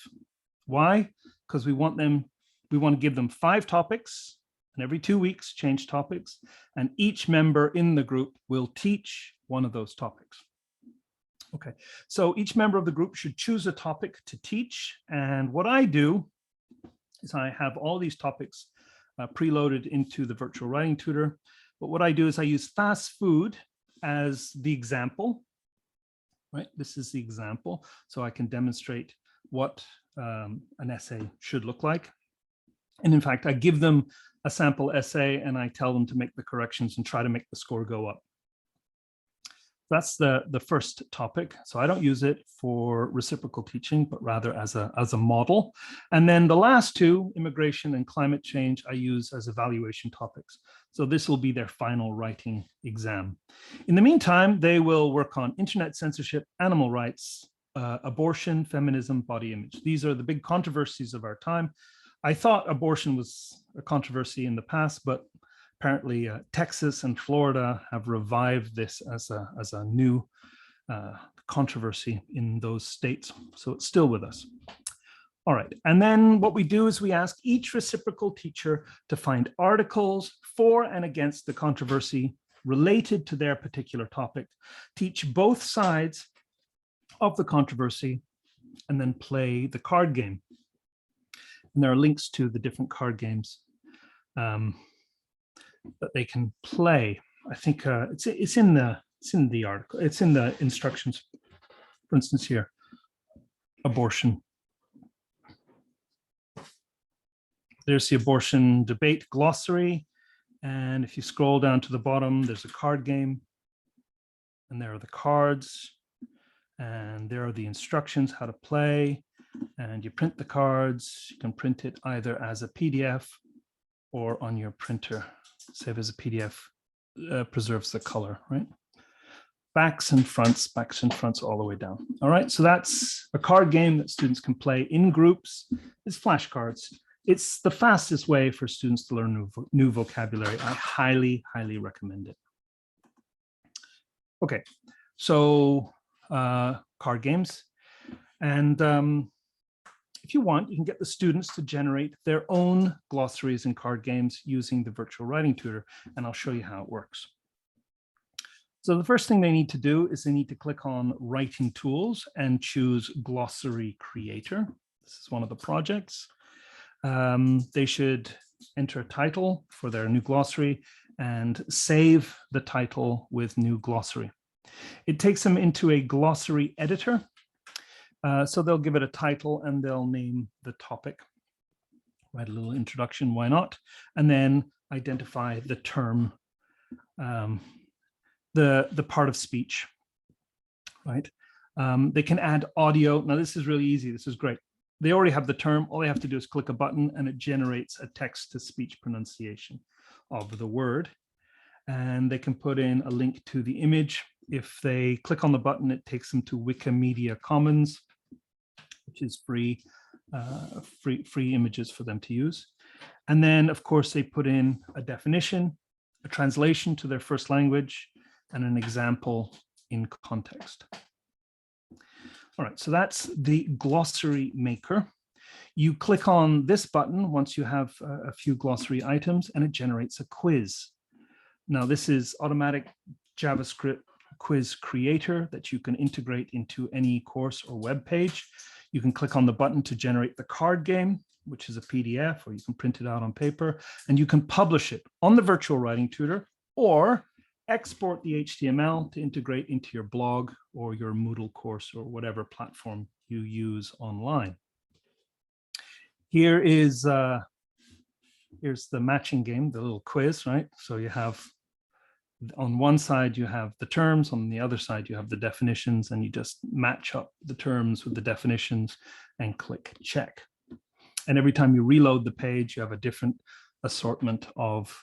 Speaker 2: Why? Because we want to give them 5 topics, and every 2 weeks change topics, and each member in the group will teach one of those topics. Okay, so each member of the group should choose a topic to teach, and what I do is I have all these topics preloaded into the Virtual Writing Tutor, but what I do is I use fast food as the example, right? This is the example, so I can demonstrate what an essay should look like. And in fact, I give them a sample essay and I tell them to make the corrections and try to make the score go up. That's the first topic. So I don't use it for reciprocal teaching, but rather as a model. And then the last 2, immigration and climate change, I use as evaluation topics. So this will be their final writing exam. In the meantime, they will work on internet censorship, animal rights, abortion, feminism, body image. These are the big controversies of our time. I thought abortion was a controversy in the past, but apparently Texas and Florida have revived this as a new controversy in those states. So it's still with us. All right, and then what we do is we ask each reciprocal teacher to find articles for and against the controversy related to their particular topic, teach both sides of the controversy, and then play the card game. And there are links to the different card games that they can play. I think it's in the article. It's in the instructions. For instance, here, abortion. There's the abortion debate glossary, and if you scroll down to the bottom, there's a card game, and there are the cards, and there are the instructions how to play. And you print the cards. You can print it either as a PDF or on your printer. Save as a PDF, preserves the color, right? Backs and fronts all the way down. All right, so that's a card game that students can play in groups. It's flashcards. It's the fastest way for students to learn new vocabulary. I highly, highly recommend it. Okay, so card games. And if you want, you can get the students to generate their own glossaries and card games using the Virtual Writing Tutor, and I'll show you how it works. So the first thing they need to do is they need to click on Writing Tools and choose Glossary Creator. This is one of the projects. They should enter a title for their new glossary and save the title with new glossary. It takes them into a glossary editor. So they'll give it a title and they'll name the topic, write a little introduction, why not? And then identify the term, the part of speech, right? They can add audio. Now this is really easy, this is great. They already have the term, all they have to do is click a button and it generates a text-to-speech pronunciation of the word. And they can put in a link to the image. If they click on the button, it takes them to Wikimedia Commons, which is free images for them to use. And then, of course, they put in a definition, a translation to their first language, and an example in context. All right, so that's the glossary maker. You click on this button once you have a few glossary items, and it generates a quiz. Now, this is automatic JavaScript quiz creator that you can integrate into any course or web page. You can click on the button to generate the card game, which is a PDF, or you can print it out on paper, and you can publish it on the Virtual Writing Tutor, or export the HTML to integrate into your blog or your Moodle course or whatever platform you use online. Here is here's the matching game, the little quiz, right? So you have, on one side you have the terms, on the other side you have the definitions, and you just match up the terms with the definitions and click check. And every time you reload the page, you have a different assortment of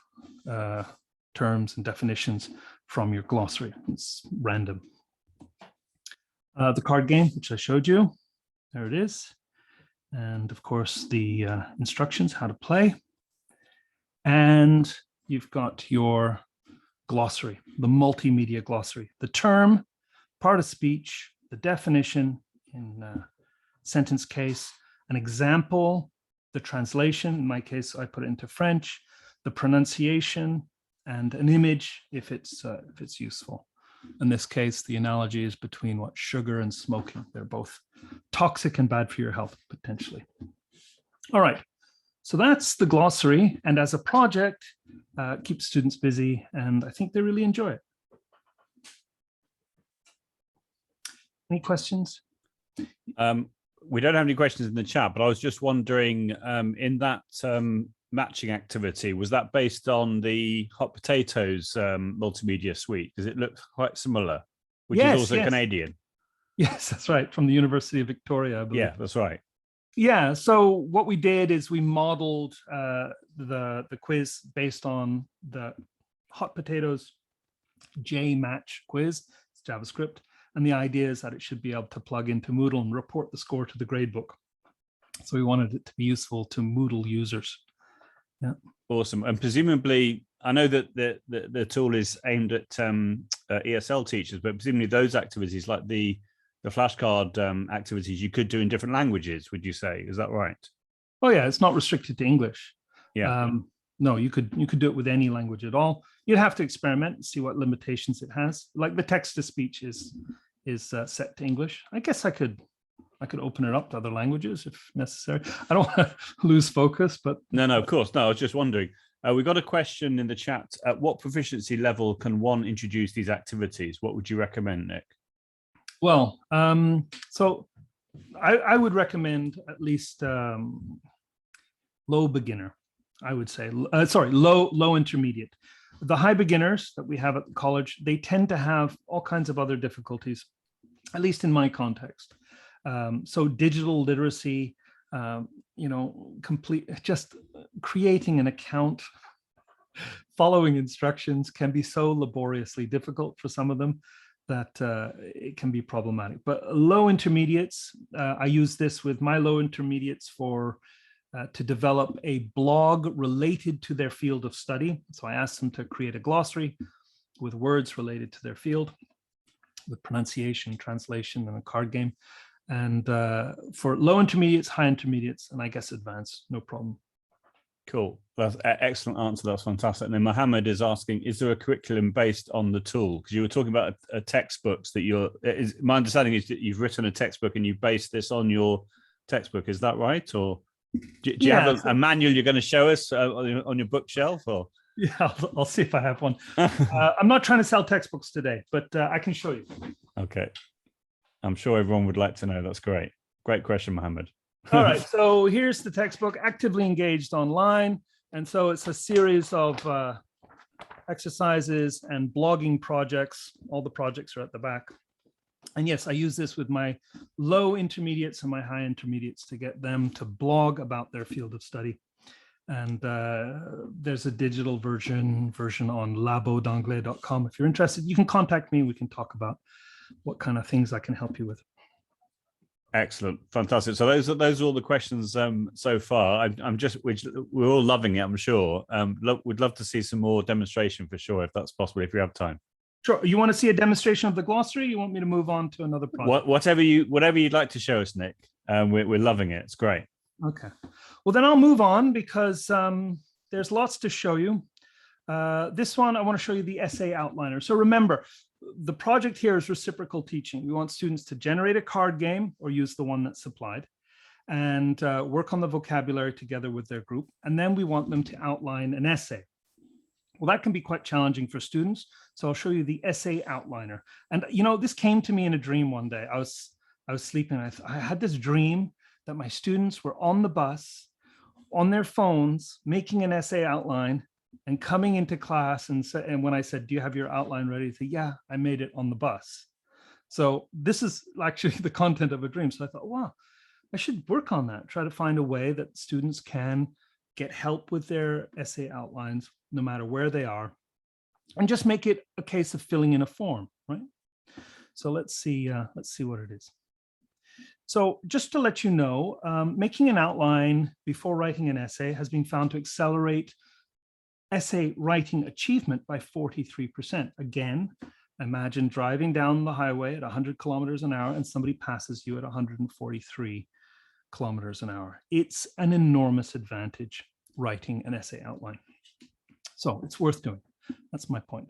Speaker 2: terms and definitions from your glossary. It's random. The card game, which I showed you, there it is. And of course, the instructions, how to play. And you've got your glossary, the multimedia glossary, the term, part of speech, the definition in sentence case, an example, the translation. In my case, I put it into French, the pronunciation, and an image if it's useful. In this case, the analogy is between sugar and smoking. They're both toxic and bad for your health, potentially. All right, so that's the glossary. And as a project, keeps students busy, and I think they really enjoy it. Any questions?
Speaker 1: We don't have any questions in the chat, but I was just wondering, in that matching activity, was that based on the Hot Potatoes multimedia suite? Does it look quite similar? Which is also Canadian.
Speaker 2: Yes, that's right, from the University of Victoria, I believe.
Speaker 1: Yeah, that's right.
Speaker 2: Yeah, so what we did is we modeled the quiz based on the Hot Potatoes JMatch quiz. It's JavaScript. And the idea is that it should be able to plug into Moodle and report the score to the gradebook. So we wanted it to be useful to Moodle users. Yeah. Awesome.
Speaker 1: And presumably, I know that the tool is aimed at ESL teachers, but presumably those activities, like the flashcard activities, you could do in different languages, would you say? Is that right?
Speaker 2: Oh yeah, it's not restricted to English.
Speaker 1: Yeah.
Speaker 2: No, you could do it with any language at all. You'd have to experiment and see what limitations it has. Like the text to speech is set to English. I guess I could open it up to other languages if necessary. I don't want to lose focus, but
Speaker 1: no, of course. No, I was just wondering. We got a question in the chat. At what proficiency level can one introduce these activities? What would you recommend, Nick?
Speaker 2: Well, so I would recommend at least low beginner, I would say. Low intermediate. The high beginners that we have at the college, they tend to have all kinds of other difficulties, at least in my context. So digital literacy, just creating an account, following instructions can be so laboriously difficult for some of them that it can be problematic. But low intermediates, I use this with my low intermediates to develop a blog related to their field of study. So I asked them to create a glossary with words related to their field, with pronunciation, translation, and a card game. And for low intermediates, high intermediates, and I guess advanced, no problem.
Speaker 1: Cool. That's an excellent answer. That's fantastic. And then Mohammed is asking, is there a curriculum based on the tool? Because you were talking about textbooks that my understanding is that you've written a textbook and you based this on your textbook. Is that right? Or do you have a manual you're going to show us on your bookshelf? Or
Speaker 2: yeah, I'll see if I have one. I'm not trying to sell textbooks today, but I can show you.
Speaker 1: Okay. I'm sure everyone would like to know. That's great. Great question, Mohammed.
Speaker 2: All right, so here's the textbook, Actively Engaged Online. And so it's a series of exercises and blogging projects. All the projects are at the back. And yes, I use this with my low intermediates and my high intermediates to get them to blog about their field of study. And there's a digital version on labodanglaise.com. If you're interested, you can contact me. We can talk about what kind of things I can help you with.
Speaker 1: Excellent, fantastic. So those are all the questions so far. We're all loving it, I'm sure. We'd love to see some more demonstration for sure, if that's possible, if you have time.
Speaker 2: Sure. You want to see a demonstration of the glossary? You want me to move on to another project?
Speaker 1: Whatever you'd like to show us, Nick. We're loving it. It's great.
Speaker 2: Okay. Well, then I'll move on because there's lots to show you. This one, I want to show you the essay outliner. So remember, the project here is reciprocal teaching. We want students to generate a card game or use the one that's supplied and work on the vocabulary together with their group. And then we want them to outline an essay. Well, that can be quite challenging for students. So I'll show you the essay outliner. And, you know, this came to me in a dream one day. I was sleeping. I had this dream that my students were on the bus, on their phones, making an essay outline and coming into class. And when I said, do you have your outline ready? They say, yeah, I made it on the bus. So this is actually the content of a dream. So I thought, wow, I should work on that. Try to find a way that students can get help with their essay outlines, no matter where they are, and just make it a case of filling in a form, right? So let's see what it is. So just to let you know, making an outline before writing an essay has been found to accelerate essay writing achievement by 43%. Again, imagine driving down the highway at 100 kilometers an hour and somebody passes you at 143 kilometers an hour. It's an enormous advantage writing an essay outline. So it's worth doing. That's my point.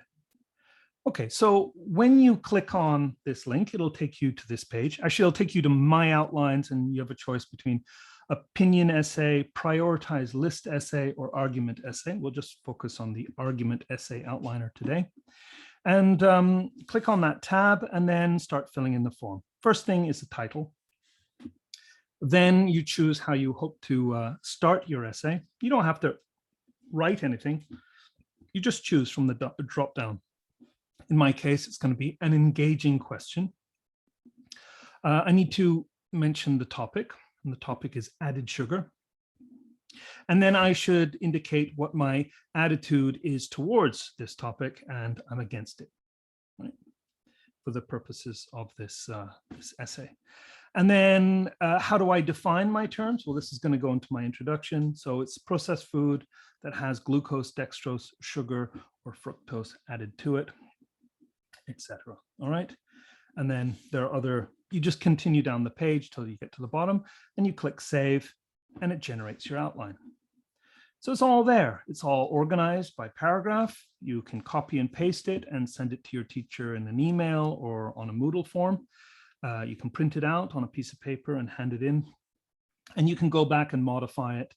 Speaker 2: Okay, so when you click on this link, it'll take you to this page. Actually, it'll take you to My Outlines, and you have a choice between opinion essay, prioritize list essay, or argument essay. We'll just focus on the argument essay outliner today. And click on that tab and then start filling in the form. First thing is the title. Then you choose how you hope to start your essay. You don't have to write anything. You just choose from the drop down. In my case, it's going to be an engaging question. I need to mention the topic, and the topic is added sugar. And then I should indicate what my attitude is towards this topic, and I'm against it, right, for the purposes of this essay. And then how do I define my terms? Well, this is going to go into my introduction. So it's processed food that has glucose, dextrose, sugar, or fructose added to it, etc. All right. And then there are other, you just continue down the page till you get to the bottom and you click save and it generates your outline. So it's all there. It's all organized by paragraph. You can copy and paste it and send it to your teacher in an email or on a Moodle form. You can print it out on a piece of paper and hand it in. And you can go back and modify it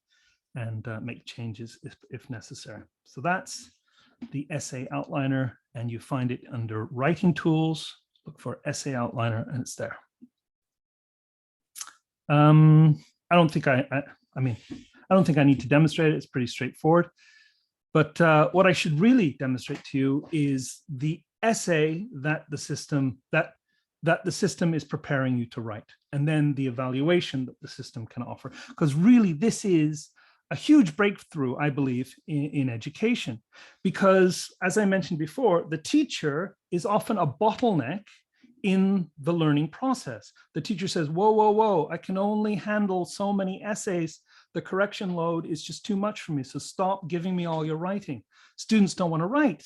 Speaker 2: and make changes if necessary. So that's the essay outliner, and you find it under writing tools. Look for essay outliner and it's there. I don't think I don't think I need to demonstrate it. It's pretty straightforward. But what I should really demonstrate to you is the essay that the system is preparing you to write, and then the evaluation that the system can offer. Because really, this is a huge breakthrough, I believe, in education. Because as I mentioned before, the teacher is often a bottleneck in the learning process. The teacher says, whoa, whoa, whoa, I can only handle so many essays. The correction load is just too much for me. So stop giving me all your writing. Students don't want to write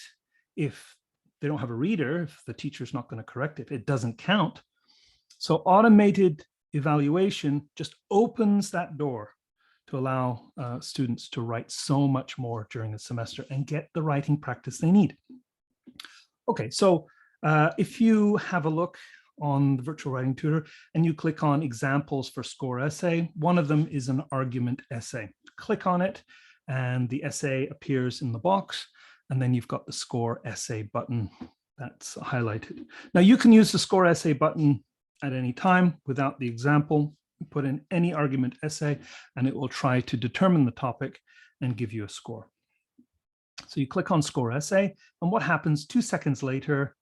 Speaker 2: if they don't have a reader, if the teacher's not going to correct it. It doesn't count. So automated evaluation just opens that door to allow students to write so much more during a semester and get the writing practice they need. Okay, so if you have a look on the Virtual Writing Tutor and you click on examples for score essay, one of them is an argument essay. Click on it and the essay appears in the box, and then you've got the score essay button that's highlighted. Now you can use the score essay button at any time without the example. Put in any argument essay and it will try to determine the topic and give you a score. So you click on score essay, and what happens 2 seconds later,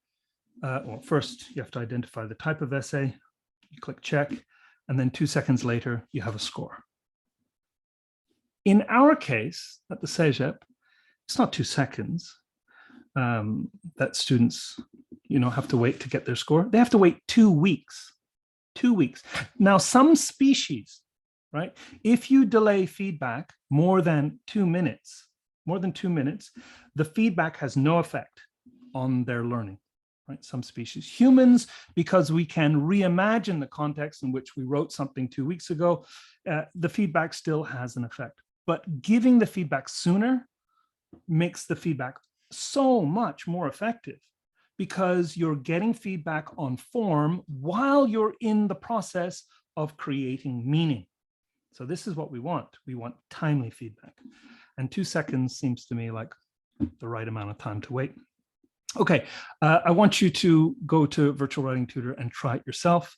Speaker 2: well, first you have to identify the type of essay, you click check, and then 2 seconds later you have a score. In our case at the CEGEP, it's not 2 seconds that students have to wait to get their score. They have to wait 2 weeks. 2 weeks. Now, some species, right? If you delay feedback more than 2 minutes, the feedback has no effect on their learning. right? Some species. Humans, because we can reimagine the context in which we wrote something 2 weeks ago, the feedback still has an effect. But giving the feedback sooner makes the feedback so much more effective, because you're getting feedback on form while you're in the process of creating meaning. So this is what we want. We want timely feedback. And 2 seconds seems to me like the right amount of time to wait. Okay, I want you to go to Virtual Writing Tutor and try it yourself.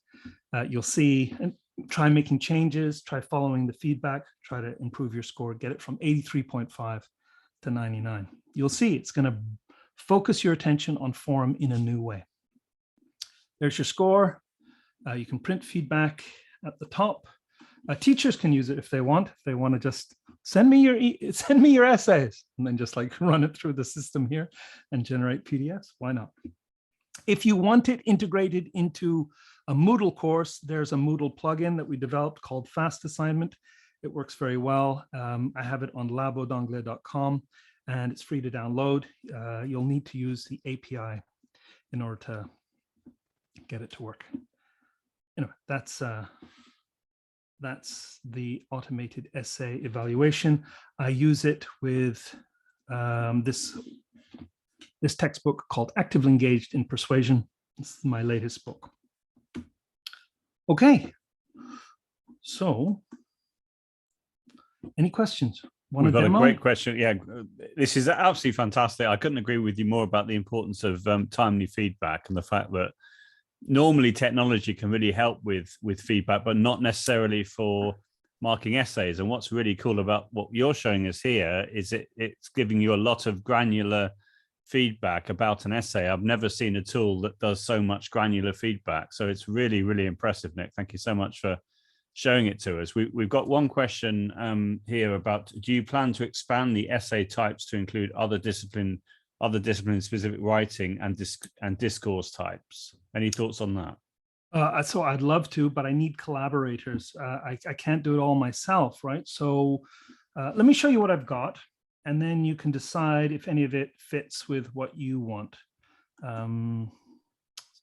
Speaker 2: You'll see, and try making changes, try following the feedback, try to improve your score, get it from 83.5 to 99. You'll see it's going to focus your attention on form in a new way. There's your score. You can print feedback at the top. Teachers can use it if they want. If they want to just send me your essays, and then just like run it through the system here and generate PDFs. Why not? If you want it integrated into a Moodle course, there's a Moodle plugin that we developed called Fast Assignment. It works very well. I have it on labodanglet.com, and it's free to download. You'll need to use the API in order to get it to work. Anyway, that's the automated essay evaluation. I use it with this textbook called Actively Engaged in Persuasion. This is my latest book. Okay, so any questions?
Speaker 1: We've got a great question. Yeah, this is absolutely fantastic. I couldn't agree with you more about the importance of timely feedback, and the fact that normally technology can really help with feedback, but not necessarily for marking essays. And what's really cool about what you're showing us here is it's giving you a lot of granular feedback about an essay. I've never seen a tool that does so much granular feedback. So it's really, really impressive, Nick. Thank you so much for showing it to us. We've got one question here about, do you plan to expand the essay types to include other discipline specific writing and discourse types? Any thoughts on that?
Speaker 2: So I'd love to, but I need collaborators. I can't do it all myself, right? So let me show you what I've got, and then you can decide if any of it fits with what you want. So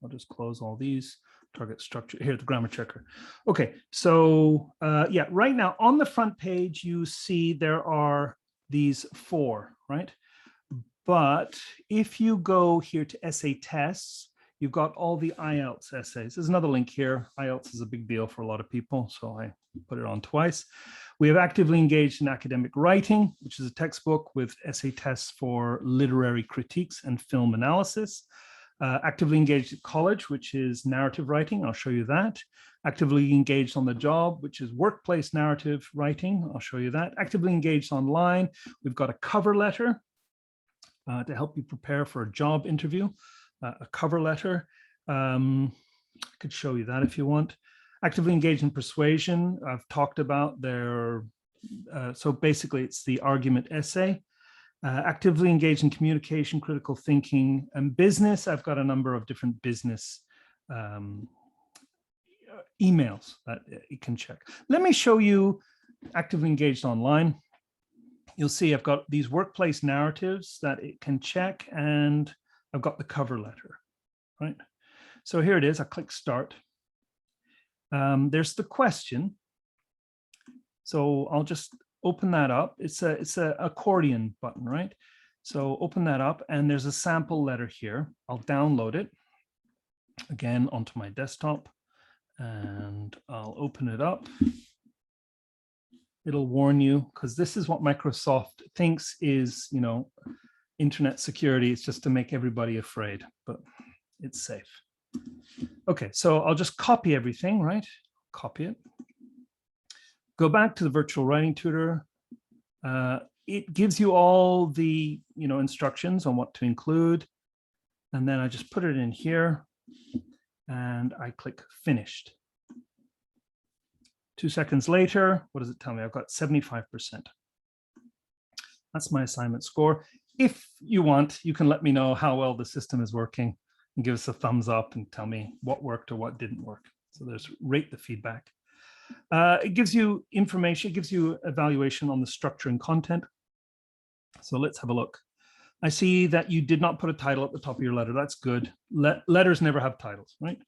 Speaker 2: I'll just close all these. Target structure here, the grammar checker. Okay, so yeah, right now on the front page, you see there are these 4, right? But if you go here to essay tests, you've got all the IELTS essays. There's another link here. IELTS is a big deal for a lot of people, so I put it on twice. We have Actively Engaged in Academic Writing, which is a textbook with essay tests for literary critiques and film analysis. Actively Engaged at College, which is narrative writing. I'll show you that. Actively Engaged on the Job, which is workplace narrative writing. I'll show you that. Actively Engaged Online, we've got a cover letter to help you prepare for a job interview. A cover letter. I could show you that if you want. Actively Engaged in Persuasion, I've talked about their, so basically it's the argument essay. Actively Engaged in Communication, Critical Thinking, and Business. I've got a number of different business emails that you can check. Let me show you Actively Engaged Online. You'll see I've got these workplace narratives that it can check, and I've got the cover letter, right? So here it is. I click Start. There's the question. So I'll just open that up. It's a accordion button, right? So open that up, and there's a sample letter here. I'll download it again onto my desktop, and I'll open it up. It'll warn you, because this is what Microsoft thinks is, you know, internet security. It's just to make everybody afraid, but it's safe. Okay, so I'll just copy everything, right? Copy it. Go back to the Virtual Writing Tutor. It gives you all the, you know, instructions on what to include. And then I just put it in here and I click Finished. 2 seconds later, what does it tell me? I've got 75%. That's my assignment score. If you want, you can let me know how well the system is working and give us a thumbs up and tell me what worked or what didn't work. So there's rate the feedback. It gives you information, it gives you evaluation on the structure and content. So let's have a look. I see that you did not put a title at the top of your letter. That's good. Letters never have titles, right?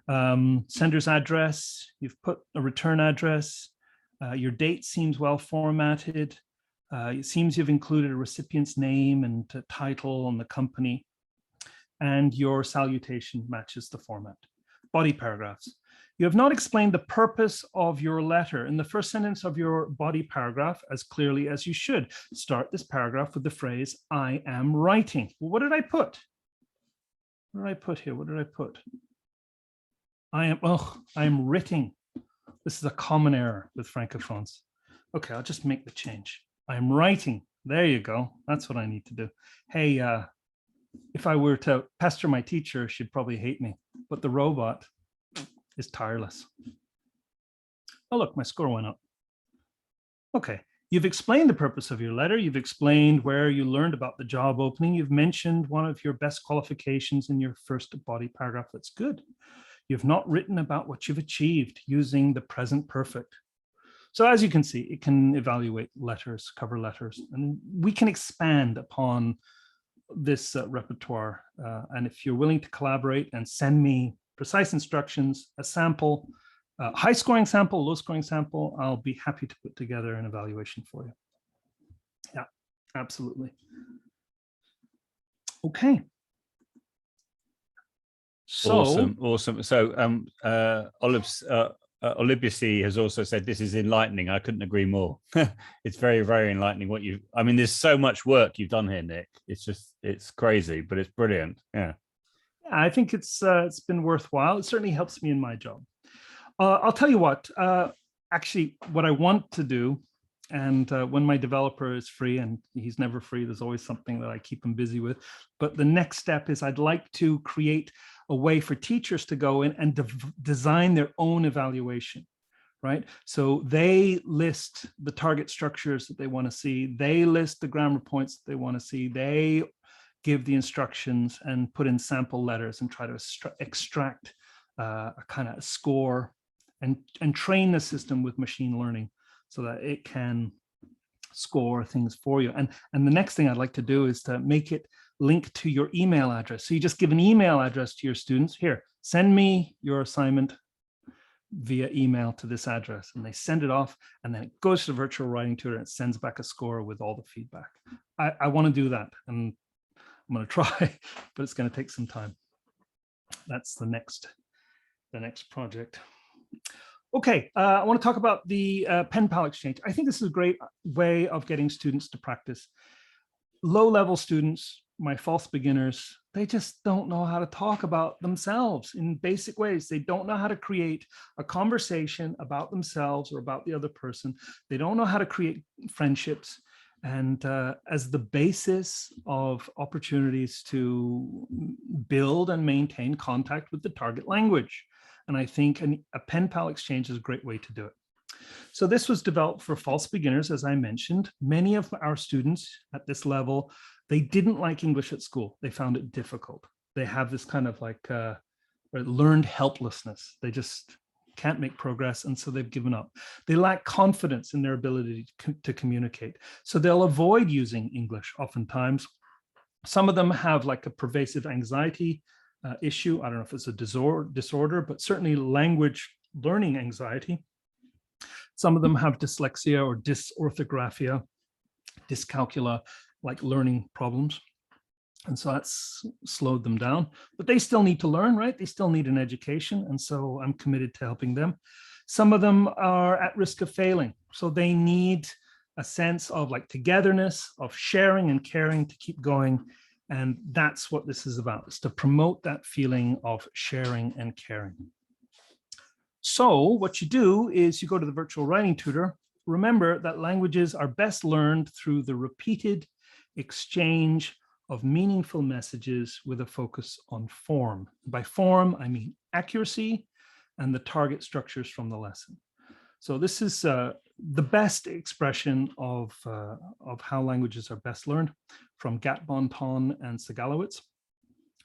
Speaker 2: Sender's address, you've put a return address. Your date seems well formatted. It seems you've included a recipient's name and title and the company. And your salutation matches the format. Body paragraphs. You have not explained the purpose of your letter. In the first sentence of your body paragraph, as clearly as you should, start this paragraph with the phrase, I am writing. Well, what did I put? What did I put here? What did I put? I am writing. This is a common error with francophones. Okay, I'll just make the change. I am writing. There you go. That's what I need to do. Hey, if I were to pester my teacher, she'd probably hate me, but the robot is tireless. Oh, look, my score went up. Okay, you've explained the purpose of your letter. You've explained where you learned about the job opening. You've mentioned one of your best qualifications in your first body paragraph. That's good. You've not written about what you've achieved using the present perfect. So as you can see, it can evaluate letters, cover letters, and we can expand upon this repertoire. And if you're willing to collaborate and send me precise instructions, a sample, high scoring sample, low scoring sample, I'll be happy to put together an evaluation for you. Yeah, absolutely. Okay. So,
Speaker 1: awesome. So Olibisi has also said this is enlightening. I couldn't agree more. It's very, very enlightening what I mean, there's so much work you've done here, Nick. It's crazy, but it's brilliant. Yeah.
Speaker 2: I think it's been worthwhile. It certainly helps me in my job. I'll tell you what, actually what I want to do, and when my developer is free, and he's never free, there's always something that I keep him busy with. But the next step is I'd like to create a way for teachers to go in and design their own evaluation, right? So they list the target structures that they want to see. They list the grammar points that they want to see. They give the instructions and put in sample letters and try to extract a kind of score and train the system with machine learning so that it can score things for you. And the next thing I'd like to do is to make it link to your email address. So you just give an email address to your students. Here, send me your assignment via email to this address, and they send it off, and then it goes to the virtual writing tutor and it sends back a score with all the feedback. I want to do that, and I'm going to try, but it's going to take some time. That's the next project. Okay, I want to talk about the pen pal exchange. I think this is a great way of getting students to practice. Low-level students, my false beginners, they just don't know how to talk about themselves in basic ways. They don't know how to create a conversation about themselves or about the other person. They don't know how to create friendships. And as the basis of opportunities to build and maintain contact with the target language. And I think a pen pal exchange is a great way to do it. So this was developed for false beginners, as I mentioned. Many of our students at this level, they didn't like English at school. They found it difficult. They have this kind of like learned helplessness. They just can't make progress, and so they've given up. They lack confidence in their ability to communicate. So they'll avoid using English oftentimes. Some of them have like a pervasive anxiety issue. I don't know if it's a disorder, but certainly language learning anxiety. Some of them have dyslexia or dysorthographia, dyscalculia, like learning problems. And so that's slowed them down, but they still need to learn, right? They still need an education. And so I'm committed to helping them. Some of them are at risk of failing. So they need a sense of like togetherness, of sharing and caring to keep going. And that's what this is about, is to promote that feeling of sharing and caring. So what you do is you go to the virtual writing tutor. Remember that languages are best learned through the repeated exchange of meaningful messages with a focus on form. By form, I mean accuracy and the target structures from the lesson. So this is the best expression of how languages are best learned from Gat-Bonton and Segalowitz.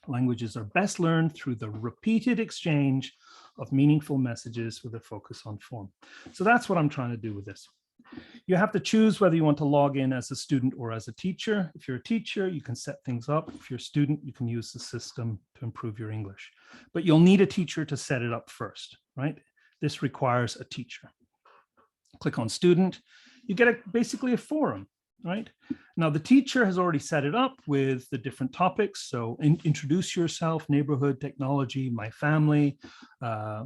Speaker 2: Languages are best learned through the repeated exchange of meaningful messages with a focus on form. So that's what I'm trying to do with this. You have to choose whether you want to log in as a student or as a teacher. If you're a teacher, you can set things up. If you're a student, you can use the system to improve your English. But you'll need a teacher to set it up first, right? This requires a teacher. Click on student. You get basically a forum, right? Now, the teacher has already set it up with the different topics. So introduce yourself, neighborhood, technology, my family, a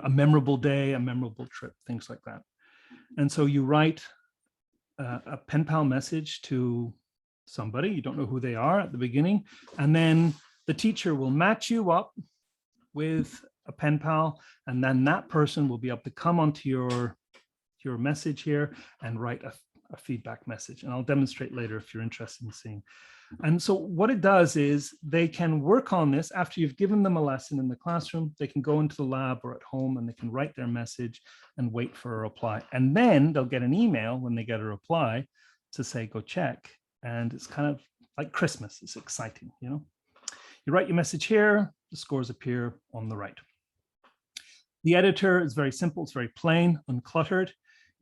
Speaker 2: memorable day, a memorable trip, things like that. And so you write a pen pal message to somebody, you don't know who they are at the beginning, and then the teacher will match you up with a pen pal, and then that person will be able to come onto your message here and write a feedback message. And I'll demonstrate later if you're interested in seeing. And so what it does is they can work on this after you've given them a lesson in the classroom. They can go into the lab or at home and they can write their message and wait for a reply. And then they'll get an email when they get a reply to say, go check. And it's kind of like Christmas. It's exciting, you know. You write your message here, the scores appear on the right. The editor is very simple. It's very plain, uncluttered.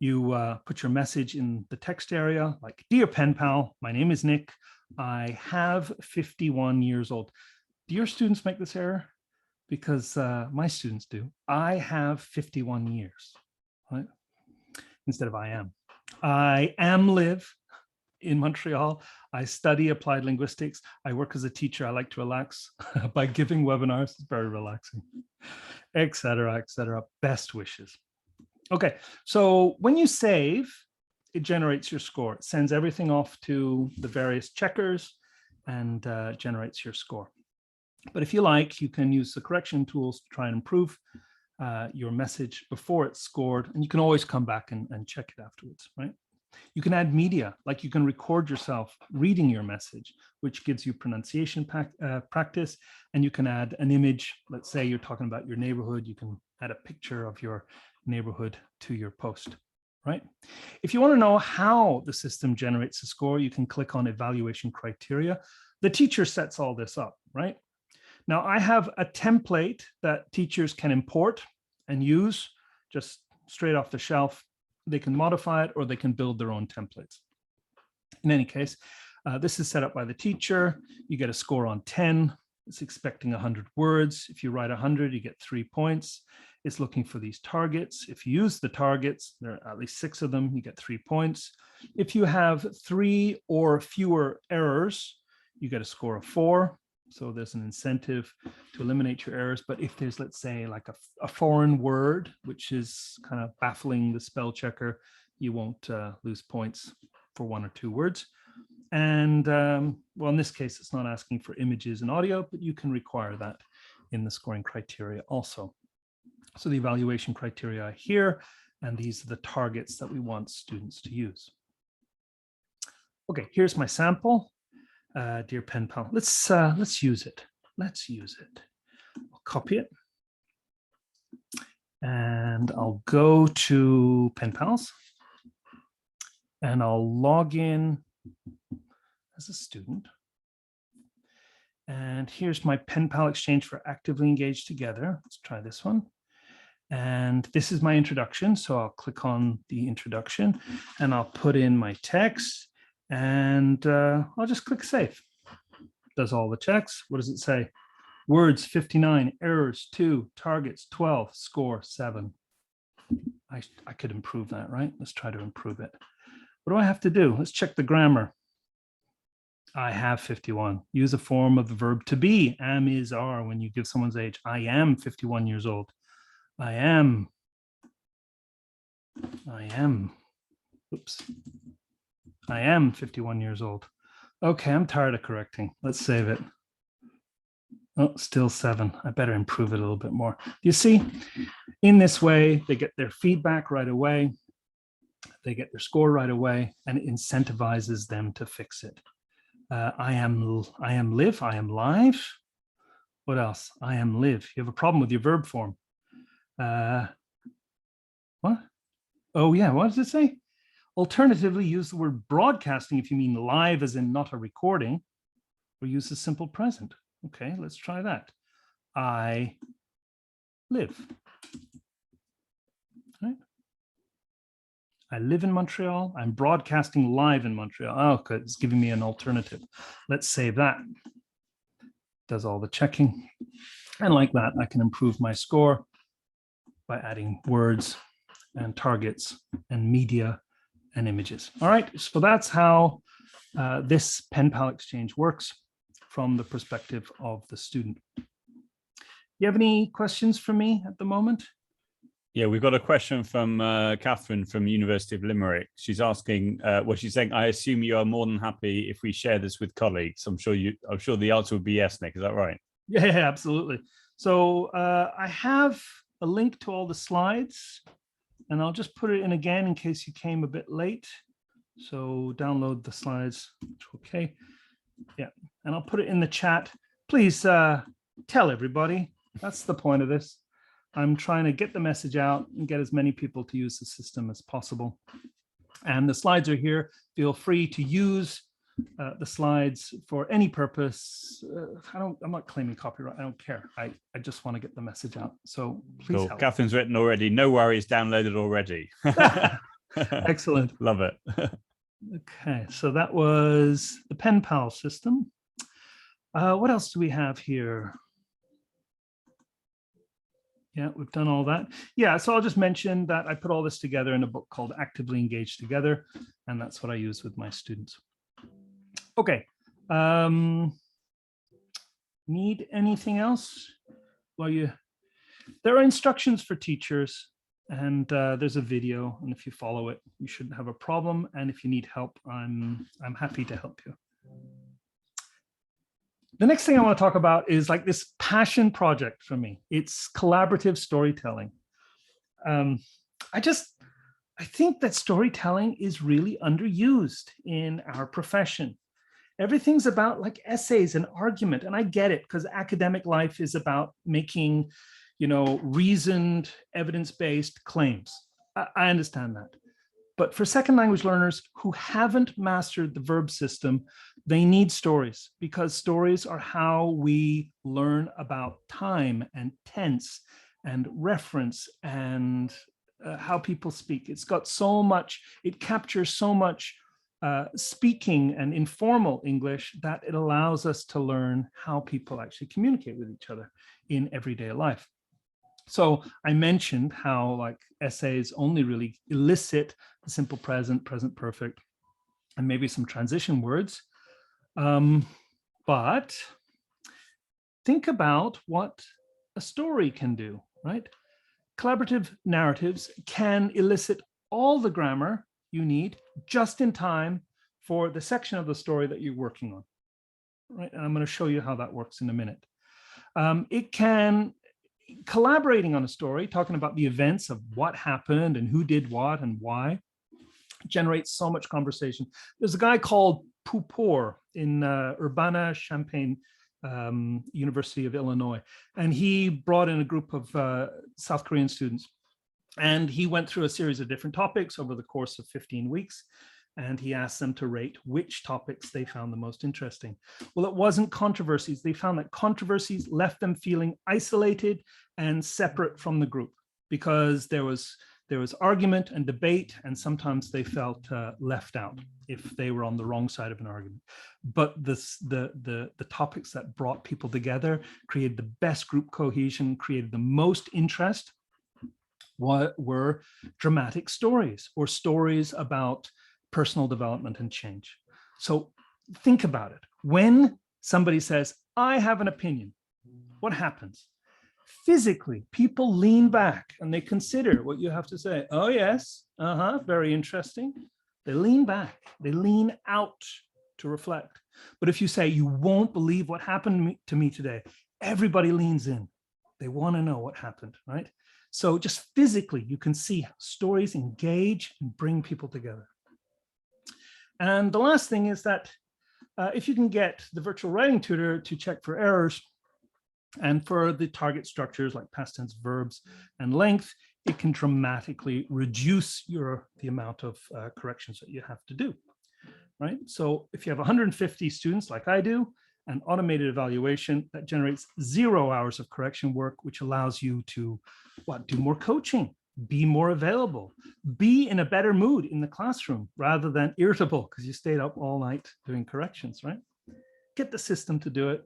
Speaker 2: You put your message in the text area, like, dear pen pal, my name is Nick. I have 51 years old. Do your students make this error? Because my students do. I have 51 years, right? Instead of I am. I live in Montreal. I study applied linguistics. I work as a teacher. I like to relax by giving webinars. It's very relaxing, etc., etc. Best wishes. Okay, so when you save, it generates your score. It sends everything off to the various checkers and generates your score. But if you like, you can use the correction tools to try and improve your message before it's scored. And you can always come back and check it afterwards, right? You can add media, like you can record yourself reading your message, which gives you pronunciation practice. And you can add an image. Let's say you're talking about your neighborhood. You can add a picture of your neighborhood to your post, right? If you want to know how the system generates a score, you can click on evaluation criteria. The teacher sets all this up, right? Now I have a template that teachers can import and use just straight off the shelf. They can modify it or they can build their own templates. In any case, this is set up by the teacher. You get a score on 10. It's expecting 100 words. If you write 100, you get 3 points. It's looking for these targets. If you use the targets, there are at least 6 of them, you get 3 points. If you have 3 or fewer errors, you get a score of 4. So there's an incentive to eliminate your errors. But if there's, let's say, like a foreign word, which is kind of baffling the spell checker, you won't lose points for 1 or 2 words. And well, in this case, it's not asking for images and audio, but you can require that in the scoring criteria also. So the evaluation criteria are here, and these are the targets that we want students to use. Okay, here's my sample. Dear pen pal, let's use it. Let's use it. I'll copy it. And I'll go to pen pals. And I'll log in as a student. And here's my pen pal exchange for Actively Engaged Together. Let's try this one. And this is my introduction. So I'll click on the introduction and I'll put in my text and I'll just click save. Does all the checks. What does it say? Words 59, errors 2, targets 12, score 7. I could improve that, right? Let's try to improve it. What do I have to do? Let's check the grammar. I have 51. Use a form of the verb to be, am, is, are, when you give someone's age. I am 51 years old. I am, oops. I am 51 years old. Okay, I'm tired of correcting. Let's save it. Oh, still 7. I better improve it a little bit more. You see, in this way, they get their feedback right away. They get their score right away, and it incentivizes them to fix it. I am live, I am live. What else? I am live. You have a problem with your verb form. What? Oh yeah, what does it say? Alternatively, use the word broadcasting if you mean live as in not a recording, or use the simple present. Okay, let's try that. I live. Right? I live in Montreal. I'm broadcasting live in Montreal. Oh, good. It's giving me an alternative. Let's save that. Does all the checking. And like that, I can improve my score by adding words and targets and media and images. All right, so that's how this pen pal exchange works from the perspective of the student. You have any questions for me at the moment?
Speaker 1: Yeah, we've got a question from Catherine from University of Limerick. She's asking, she's saying, I assume you are more than happy if we share this with colleagues. I'm sure the answer would be yes, Nick. Is that right?
Speaker 2: Yeah, absolutely. So I have a link to all the slides, and I'll just put it in again in case you came a bit late. So download the slides. Okay. Yeah, and I'll put it in the chat. Please tell everybody. That's the point of this. I'm trying to get the message out and get as many people to use the system as possible. And the slides are here. Feel free to use the slides for any purpose. I'm not claiming copyright. I don't care. I just want to get the message out. So please help.
Speaker 1: Catherine's written already. No worries, downloaded already.
Speaker 2: Excellent.
Speaker 1: Love it.
Speaker 2: Okay, so that was the pen pal system. What else do we have here? Yeah, we've done all that. Yeah, so I'll just mention that I put all this together in a book called Actively Engaged Together, and that's what I use with my students. Okay. Need anything else? Well, there are instructions for teachers, and there's a video, and if you follow it, you shouldn't have a problem. And if you need help, I'm happy to help you. The next thing I want to talk about is like this passion project for me. It's collaborative storytelling. I think that storytelling is really underused in our profession. Everything's about like essays and argument, and I get it because academic life is about making, reasoned, evidence-based claims. I understand that. But for second language learners who haven't mastered the verb system, they need stories, because stories are how we learn about time and tense and reference and how people speak. It's got so much, it captures so much speaking and informal English that it allows us to learn how people actually communicate with each other in everyday life. So I mentioned how like essays only really elicit the simple present, present perfect, and maybe some transition words. But think about what a story can do, right? Collaborative narratives can elicit all the grammar you need just in time for the section of the story that you're working on, right? And I'm going to show you how that works in a minute. It can collaborating on a story, talking about the events of what happened and who did what and why, generates so much conversation. There's a guy called Pupor in Urbana-Champaign, University of Illinois, and he brought in a group of South Korean students, and he went through a series of different topics over the course of 15 weeks. And he asked them to rate which topics they found the most interesting. Well, it wasn't controversies. They found that controversies left them feeling isolated and separate from the group, because there was argument and debate, and sometimes they felt left out if they were on the wrong side of an argument. But the topics that brought people together, created the best group cohesion, created the most interest, were dramatic stories, or stories about personal development and change. So think about it. When somebody says, I have an opinion, what happens? Physically, people lean back and they consider what you have to say. Oh, yes, very interesting. They lean back, they lean out to reflect. But if you say, you won't believe what happened to me today, everybody leans in. They want to know what happened, right? So just physically, you can see how stories engage and bring people together. And the last thing is that if you can get the virtual writing tutor to check for errors and for the target structures like past tense verbs and length, it can dramatically reduce the amount of corrections that you have to do, right? So if you have 150 students like I do, an automated evaluation that generates 0 hours of correction work, which allows you to do more coaching, Be more available. Be in a better mood in the classroom rather than irritable because you stayed up all night doing corrections, right? Get the system to do it.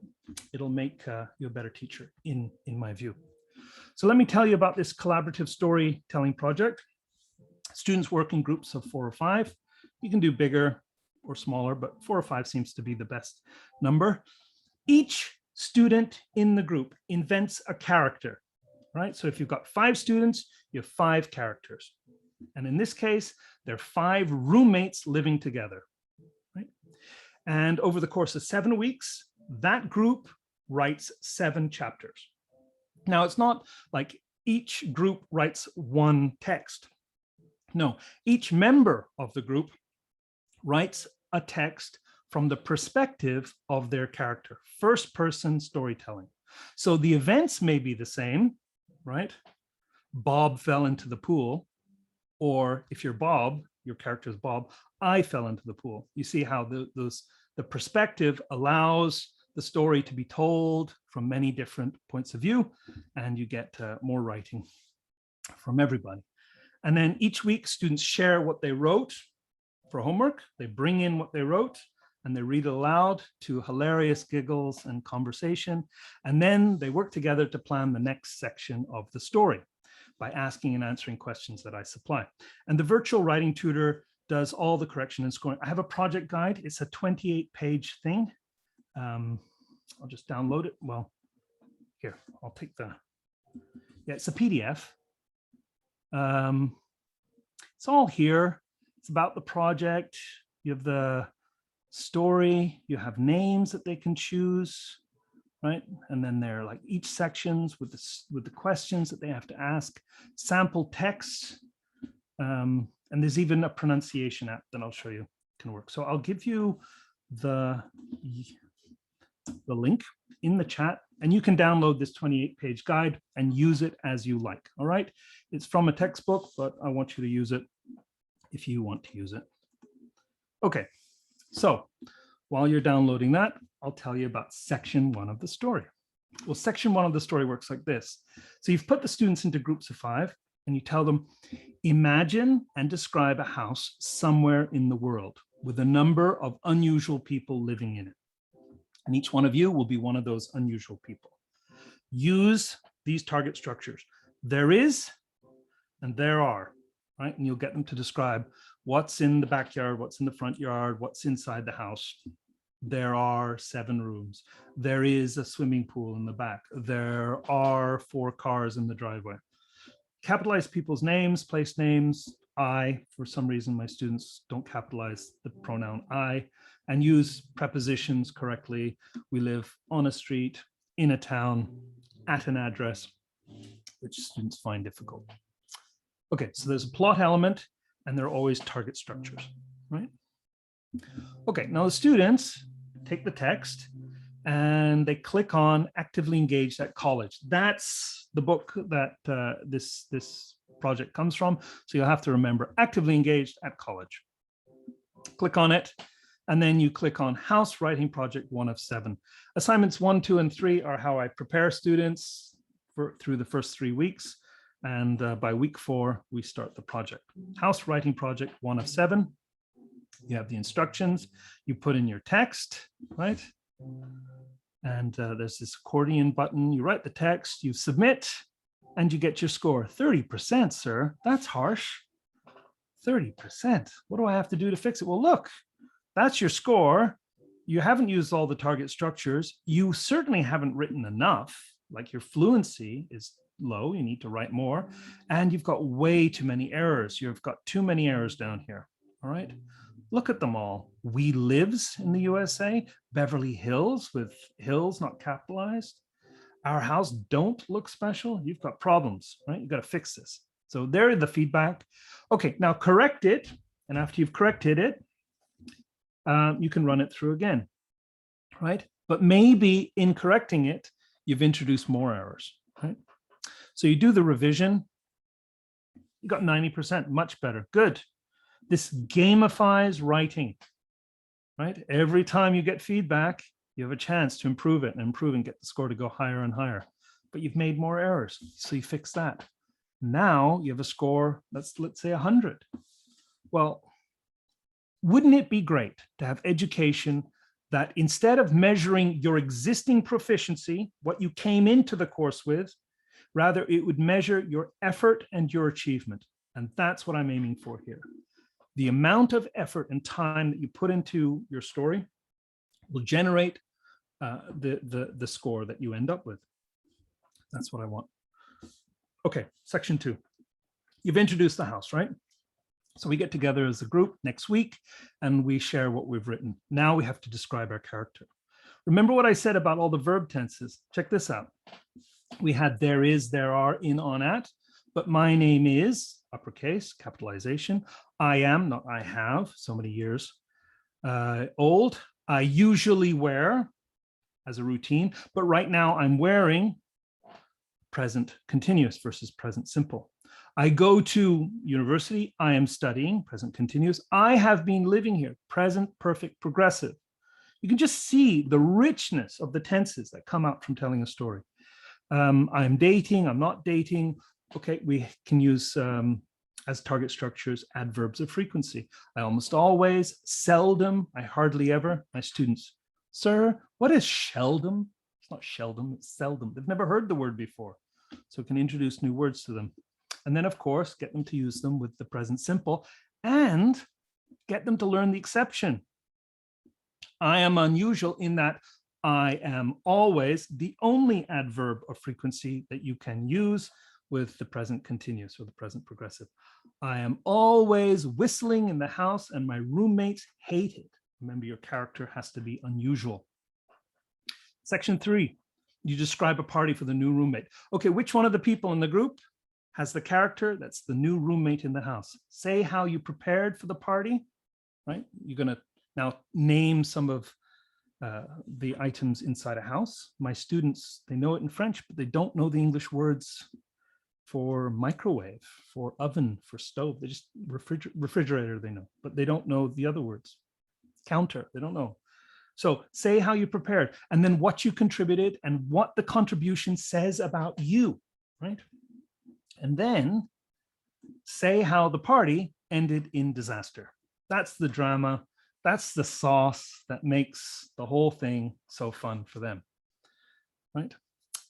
Speaker 2: It'll make you a better teacher, in my view. So let me tell you about this collaborative storytelling project. Students work in groups of 4 or 5. You can do bigger or smaller, but 4 or 5 seems to be the best number. Each student in the group invents a character, right? So if you've got 5 students, you have 5 characters. And in this case, they're 5 roommates living together, right? And over the course of 7 weeks, that group writes 7 chapters. Now, it's not like each group writes one text. No, each member of the group writes a text from the perspective of their character, first person storytelling. So the events may be the same, right? Bob fell into the pool, or if you're Bob, your character is Bob, I fell into the pool. You see how the perspective allows the story to be told from many different points of view, and you get more writing from everybody. And then each week, students share what they wrote for homework. They bring in what they wrote, and they read it aloud to hilarious giggles and conversation. And then they work together to plan the next section of the story by asking and answering questions that I supply. And the virtual writing tutor does all the correction and scoring. I have a project guide. It's a 28-page thing. I'll just download it. Well, here, I'll take it's a PDF. It's all here. It's about the project. You have the story, you have names that they can choose, right? And then they're like each sections with the questions that they have to ask, sample texts, and there's even a pronunciation app that I'll show you can work. So I'll give you the link in the chat, and you can download this 28-page guide and use it as you like. All right, it's from a textbook, but I want you to use it if you want to use it. Okay, so while you're downloading that, I'll tell you about section 1 of the story. Well, section 1 of the story works like this. So you've put the students into groups of 5, and you tell them, imagine and describe a house somewhere in the world with a number of unusual people living in it. And each one of you will be one of those unusual people. Use these target structures. There is and there are, right? And you'll get them to describe what's in the backyard, what's in the front yard, what's inside the house. There are 7 rooms. There is a swimming pool in the back. There are 4 cars in the driveway. Capitalize people's names, place names. I, for some reason, my students don't capitalize the pronoun I, and use prepositions correctly. We live on a street, in a town, at an address, which students find difficult. Okay, so there's a plot element, and there are always target structures, right? Okay, now the students take the text and they click on Actively Engaged at College. That's the book that this project comes from. So you'll have to remember Actively Engaged at College. Click on it, and then you click on House Writing Project 1 of 7. Assignments 1, 2, and 3 are how I prepare students through the first 3 weeks. And by week 4, we start the project. House Writing Project 1 of 7. You have the instructions. You put in your text, right? And there's this accordion button. You write the text, you submit, and you get your score. 30%, sir. That's harsh. 30%. What do I have to do to fix it? Well, look, that's your score. You haven't used all the target structures. You certainly haven't written enough. Like your fluency is low. You need to write more. And you've got way too many errors. You've got too many errors down here. All right. Look at them all. We lives in the USA, Beverly Hills with hills not capitalized. Our house don't look special. You've got problems, right? You've got to fix this. So there is the feedback. Okay, now correct it. And after you've corrected it, you can run it through again, right? But maybe in correcting it, you've introduced more errors, right? So you do the revision. You got 90%, much better. Good. This gamifies writing, right? Every time you get feedback, you have a chance to improve it and improve and get the score to go higher and higher. But you've made more errors, so you fix that. Now you have a score that's, let's say, 100. Well, wouldn't it be great to have education that instead of measuring your existing proficiency, what you came into the course with, rather it would measure your effort and your achievement. And that's what I'm aiming for here. The amount of effort and time that you put into your story will generate the score that you end up with. That's what I want. Okay, section 2. You've introduced the house, right? So we get together as a group next week and we share what we've written. Now we have to describe our character. Remember what I said about all the verb tenses? Check this out. We had there is, there are, in, on, at, but my name is, uppercase, capitalization. I am, not I have, so many years old. I usually wear as a routine, but right now I'm wearing present continuous versus present simple. I go to university, I am studying, present continuous. I have been living here, present perfect progressive. You can just see the richness of the tenses that come out from telling a story. I'm dating, I'm not dating. Okay, we can use as target structures adverbs of frequency. I almost always, seldom, I hardly ever. My students, sir, what is sheldom? It's not sheldom, it's seldom. They've never heard the word before. So we can introduce new words to them. And then, of course, get them to use them with the present simple and get them to learn the exception. I am unusual in that I am always the only adverb of frequency that you can use with the present continuous or the present progressive. I am always whistling in the house and my roommates hate it. Remember, your character has to be unusual. Section 3, you describe a party for the new roommate. Okay, which one of the people in the group has the character that's the new roommate in the house? Say how you prepared for the party, right? You're going to now name some of the items inside a house. My students, they know it in French, but they don't know the English words for microwave, for oven, for stove. They just refrigerator they know, but they don't know the other words. Counter, they don't know. So say how you prepared and then what you contributed and what the contribution says about you, right? And then say how the party ended in disaster. That's the drama. That's the sauce that makes the whole thing so fun for them, right?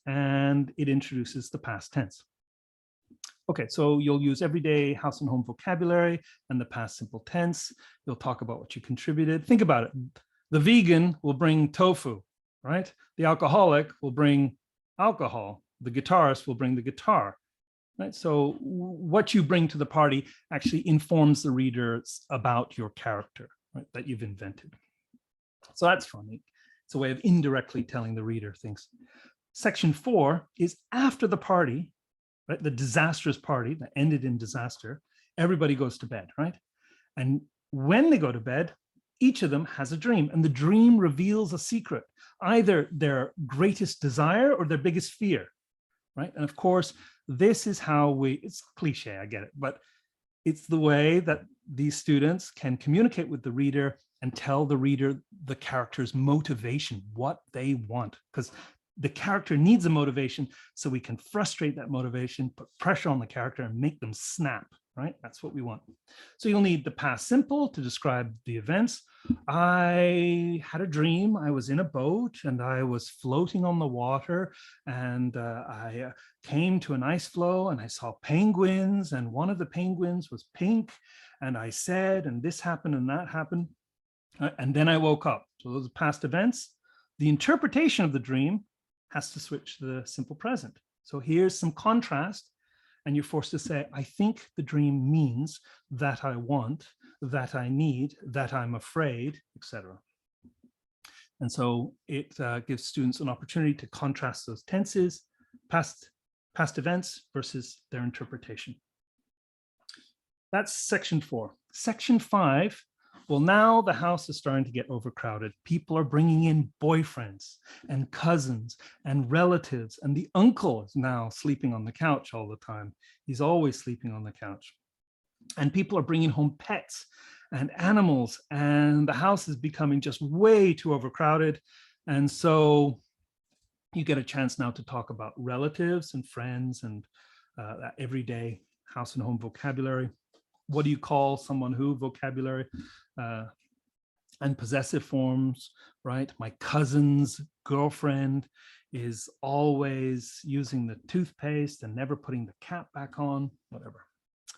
Speaker 2: And it introduces the past tense. Okay, so you'll use everyday house and home vocabulary and the past simple tense. You'll talk about what you contributed. Think about it. The vegan will bring tofu, right? The alcoholic will bring alcohol. The guitarist will bring the guitar, right? So what you bring to the party actually informs the readers about your character, right, that you've invented. So that's funny. It's a way of indirectly telling the reader things. Section 4 is after the party, right? The disastrous party that ended in disaster. Everybody goes to bed, right? And when they go to bed, each of them has a dream, and the dream reveals a secret, either their greatest desire or their biggest fear, right? And of course, this is how it's cliche, I get it, but it's the way that these students can communicate with the reader and tell the reader the character's motivation, what they want, because the character needs a motivation, so we can frustrate that motivation, put pressure on the character and make them snap, right? That's what we want. So you'll need the past simple to describe the events. I had a dream. I was in a boat and I was floating on the water, and I came to an ice floe and I saw penguins, and one of the penguins was pink, and I said, and this happened and that happened. And then I woke up. So those are past events. The interpretation of the dream has to switch to the simple present. So here's some contrast, and you're forced to say, I think the dream means that I want, that I need, that I'm afraid, etc. And so it gives students an opportunity to contrast those tenses, past events versus their interpretation. That's section 4. Section 5. Well, now the house is starting to get overcrowded. People are bringing in boyfriends and cousins and relatives, and the uncle is now sleeping on the couch all the time. He's always sleeping on the couch. And people are bringing home pets and animals, and the house is becoming just way too overcrowded. And so you get a chance now to talk about relatives and friends and that everyday house and home vocabulary. What do you call someone who vocabulary? And possessive forms, right? My cousin's girlfriend is always using the toothpaste and never putting the cap back on, whatever.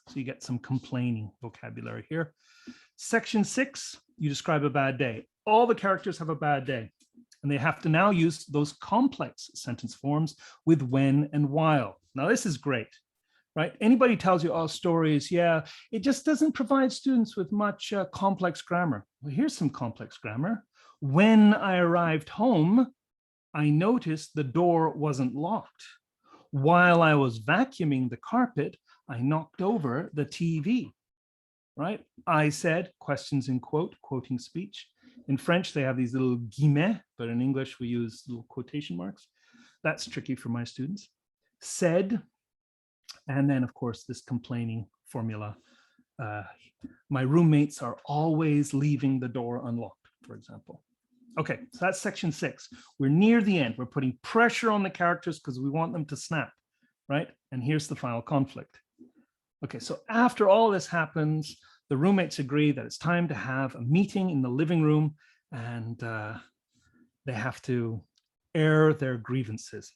Speaker 2: So you get some complaining vocabulary here. Section 6, you describe a bad day. All the characters have a bad day, and they have to now use those complex sentence forms with when and while. Now, this is great, right? Anybody tells you, oh, stories, yeah, it just doesn't provide students with much complex grammar. Well, here's some complex grammar. When I arrived home, I noticed the door wasn't locked. While I was vacuuming the carpet, I knocked over the TV, right? I said, questions in quote, quoting speech. In French, they have these little guillemets, but in English, we use little quotation marks. That's tricky for my students. Said, and then, of course, this complaining formula. My roommates are always leaving the door unlocked, for example. Okay, so that's section 6. We're near the end. We're putting pressure on the characters because we want them to snap, right? And here's the final conflict. Okay, so after all this happens, the roommates agree that it's time to have a meeting in the living room, and they have to air their grievances,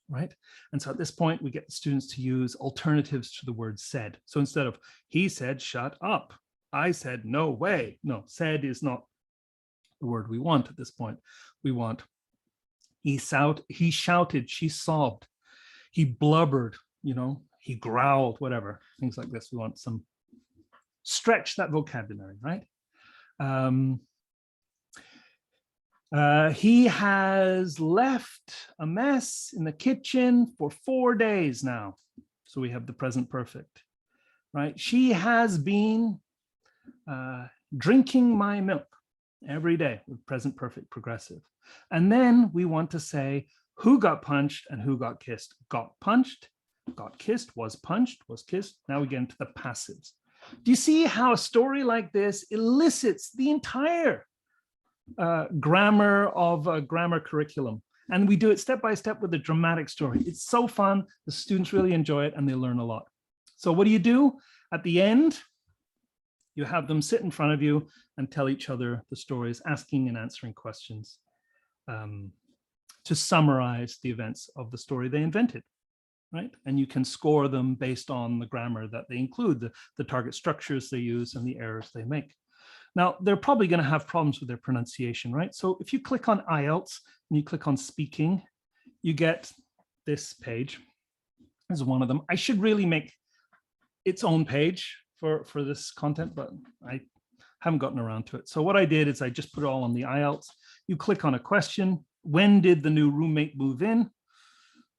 Speaker 2: right? And so at this point, we get the students to use alternatives to the word said. So instead of he said, shut up, I said, no way. No, said is not the word we want at this point. We want he shouted, she sobbed, he blubbered, you know, he growled, whatever, things like this. We want some stretch that vocabulary, right? He has left a mess in the kitchen for 4 days now. So we have the present perfect, right? She has been drinking my milk every day with present perfect progressive. And then we want to say who got punched and who got kissed. Got punched, got kissed, was punched, was kissed. Now we get into the passives. Do you see how a story like this elicits the entire grammar of a grammar curriculum? And we do it step by step with a dramatic story. It's so fun. The students really enjoy it and they learn a lot. So what do? At the end, you have them sit in front of you and tell each other the stories, asking and answering questions to summarize the events of the story they invented, right? And you can score them based on the grammar that they include, the target structures they use and the errors they make. Now, they're probably going to have problems with their pronunciation, right? So if you click on IELTS and you click on speaking, you get this page. This is one of them. I should really make its own page for this content, but I haven't gotten around to it. So what I did is I just put it all on the IELTS. You click on a question. When did the new roommate move in?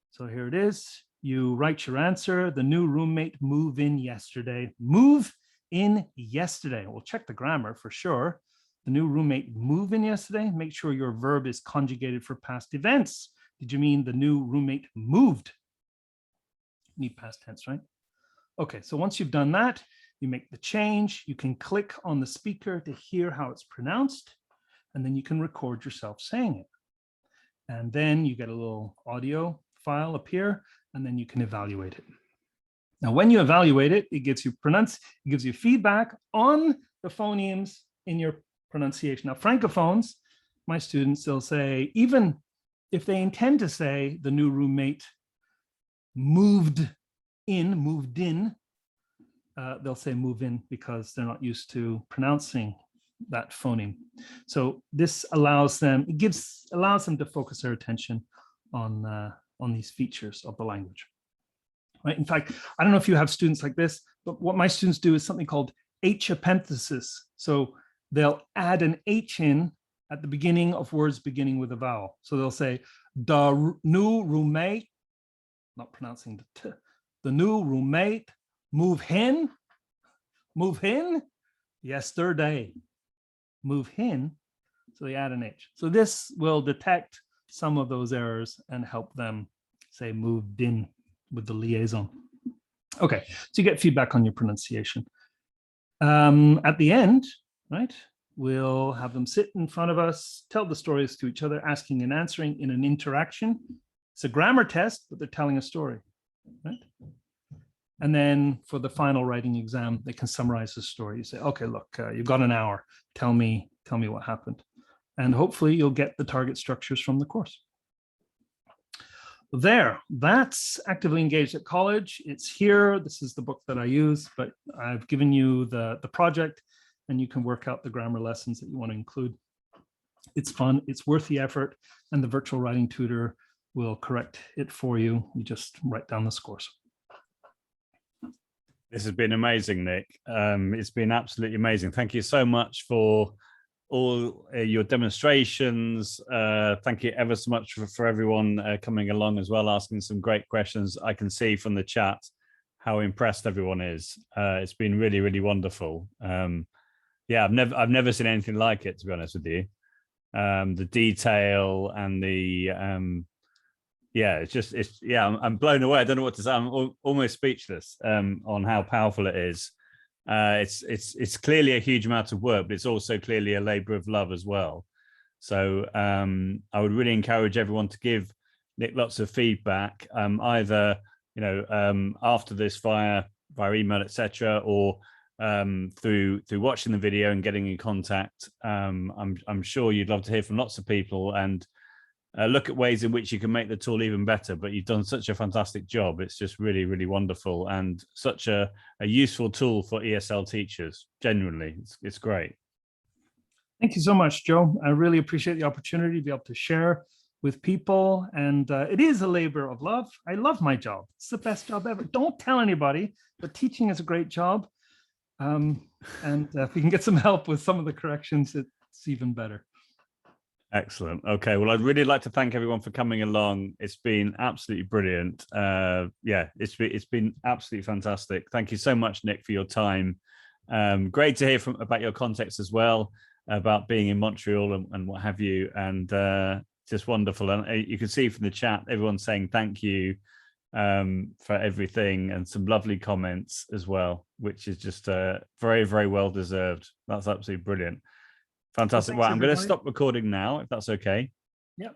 Speaker 2: So here it is. You write your answer. The new roommate moved in yesterday. Move in yesterday. We'll check the grammar for sure. The new roommate moved in yesterday. Make sure your verb is conjugated for past events. Did you mean the new roommate moved? Need past tense, right? Okay, so once you've done that, you make the change. You can click on the speaker to hear how it's pronounced, and then you can record yourself saying it. And then you get a little audio file appear, and then you can evaluate it. Now, when you evaluate it, it gives you feedback on the phonemes in your pronunciation. Now, francophones, my students, they'll say, even if they intend to say the new roommate moved in, they'll say move in because they're not used to pronouncing that phoneme. So this allows them to focus their attention on these features of the language. Right? In fact, I don't know if you have students like this, but what my students do is something called H epenthesis. So they'll add an H in at the beginning of words beginning with a vowel. So they'll say, the new roommate, not pronouncing the T, the new roommate, move in yesterday, move in. So they add an H. So this will detect some of those errors and help them say moved in with the liaison. Okay, so you get feedback on your pronunciation. At the end, right, we'll have them sit in front of us, tell the stories to each other, asking and answering in an interaction. It's a grammar test, but they're telling a story. right? And then for the final writing exam, they can summarize the story. You say, okay, look, you've got an hour. Tell me what happened. And hopefully you'll get the target structures from the course. There, that's Actively Engaged at College. It's here. This is the book that I use, but I've given you the project, and you can work out the grammar lessons that you want to include. It's fun, it's worth the effort, and the virtual writing tutor will correct it for you. You just write down the scores.
Speaker 1: This has been amazing, Nick. It's been absolutely amazing. Thank you so much for all your demonstrations. Thank you ever so much for everyone coming along as well, asking some great questions. I can see from the chat how impressed everyone is. It's been really, really wonderful. Yeah, I've never seen anything like it, to be honest with you. The detail and the yeah, I'm blown away. I don't know what to say. I'm almost speechless on how powerful it is. It's clearly a huge amount of work, but it's also clearly a labor of love as well. So I would really encourage everyone to give Nick lots of feedback, either after this via email, etc., or through watching the video and getting in contact. I'm sure you'd love to hear from lots of people and look at ways in which you can make the tool even better. But you've done such a fantastic job. It's just really, really wonderful, and such a useful tool for ESL teachers. Genuinely, it's great.
Speaker 2: Thank you so much, Joe. I really appreciate the opportunity to be able to share with people, and it is a labor of love. I love my job. It's the best job ever. Don't tell anybody, but teaching is a great job. And if we can get some help with some of the corrections, it's even better.
Speaker 1: Excellent. Okay, well, I'd really like to thank everyone for coming along. It's been absolutely brilliant. Yeah, it's been absolutely fantastic. Thank you so much, Nick, for your time. Great to hear about your context as well, about being in Montreal and what have you, and just wonderful. And you can see from the chat, everyone's saying thank you for everything, and some lovely comments as well, which is just very, very well deserved. That's absolutely brilliant. Fantastic. Well, I'm going to stop recording now, if that's okay.
Speaker 2: Yep.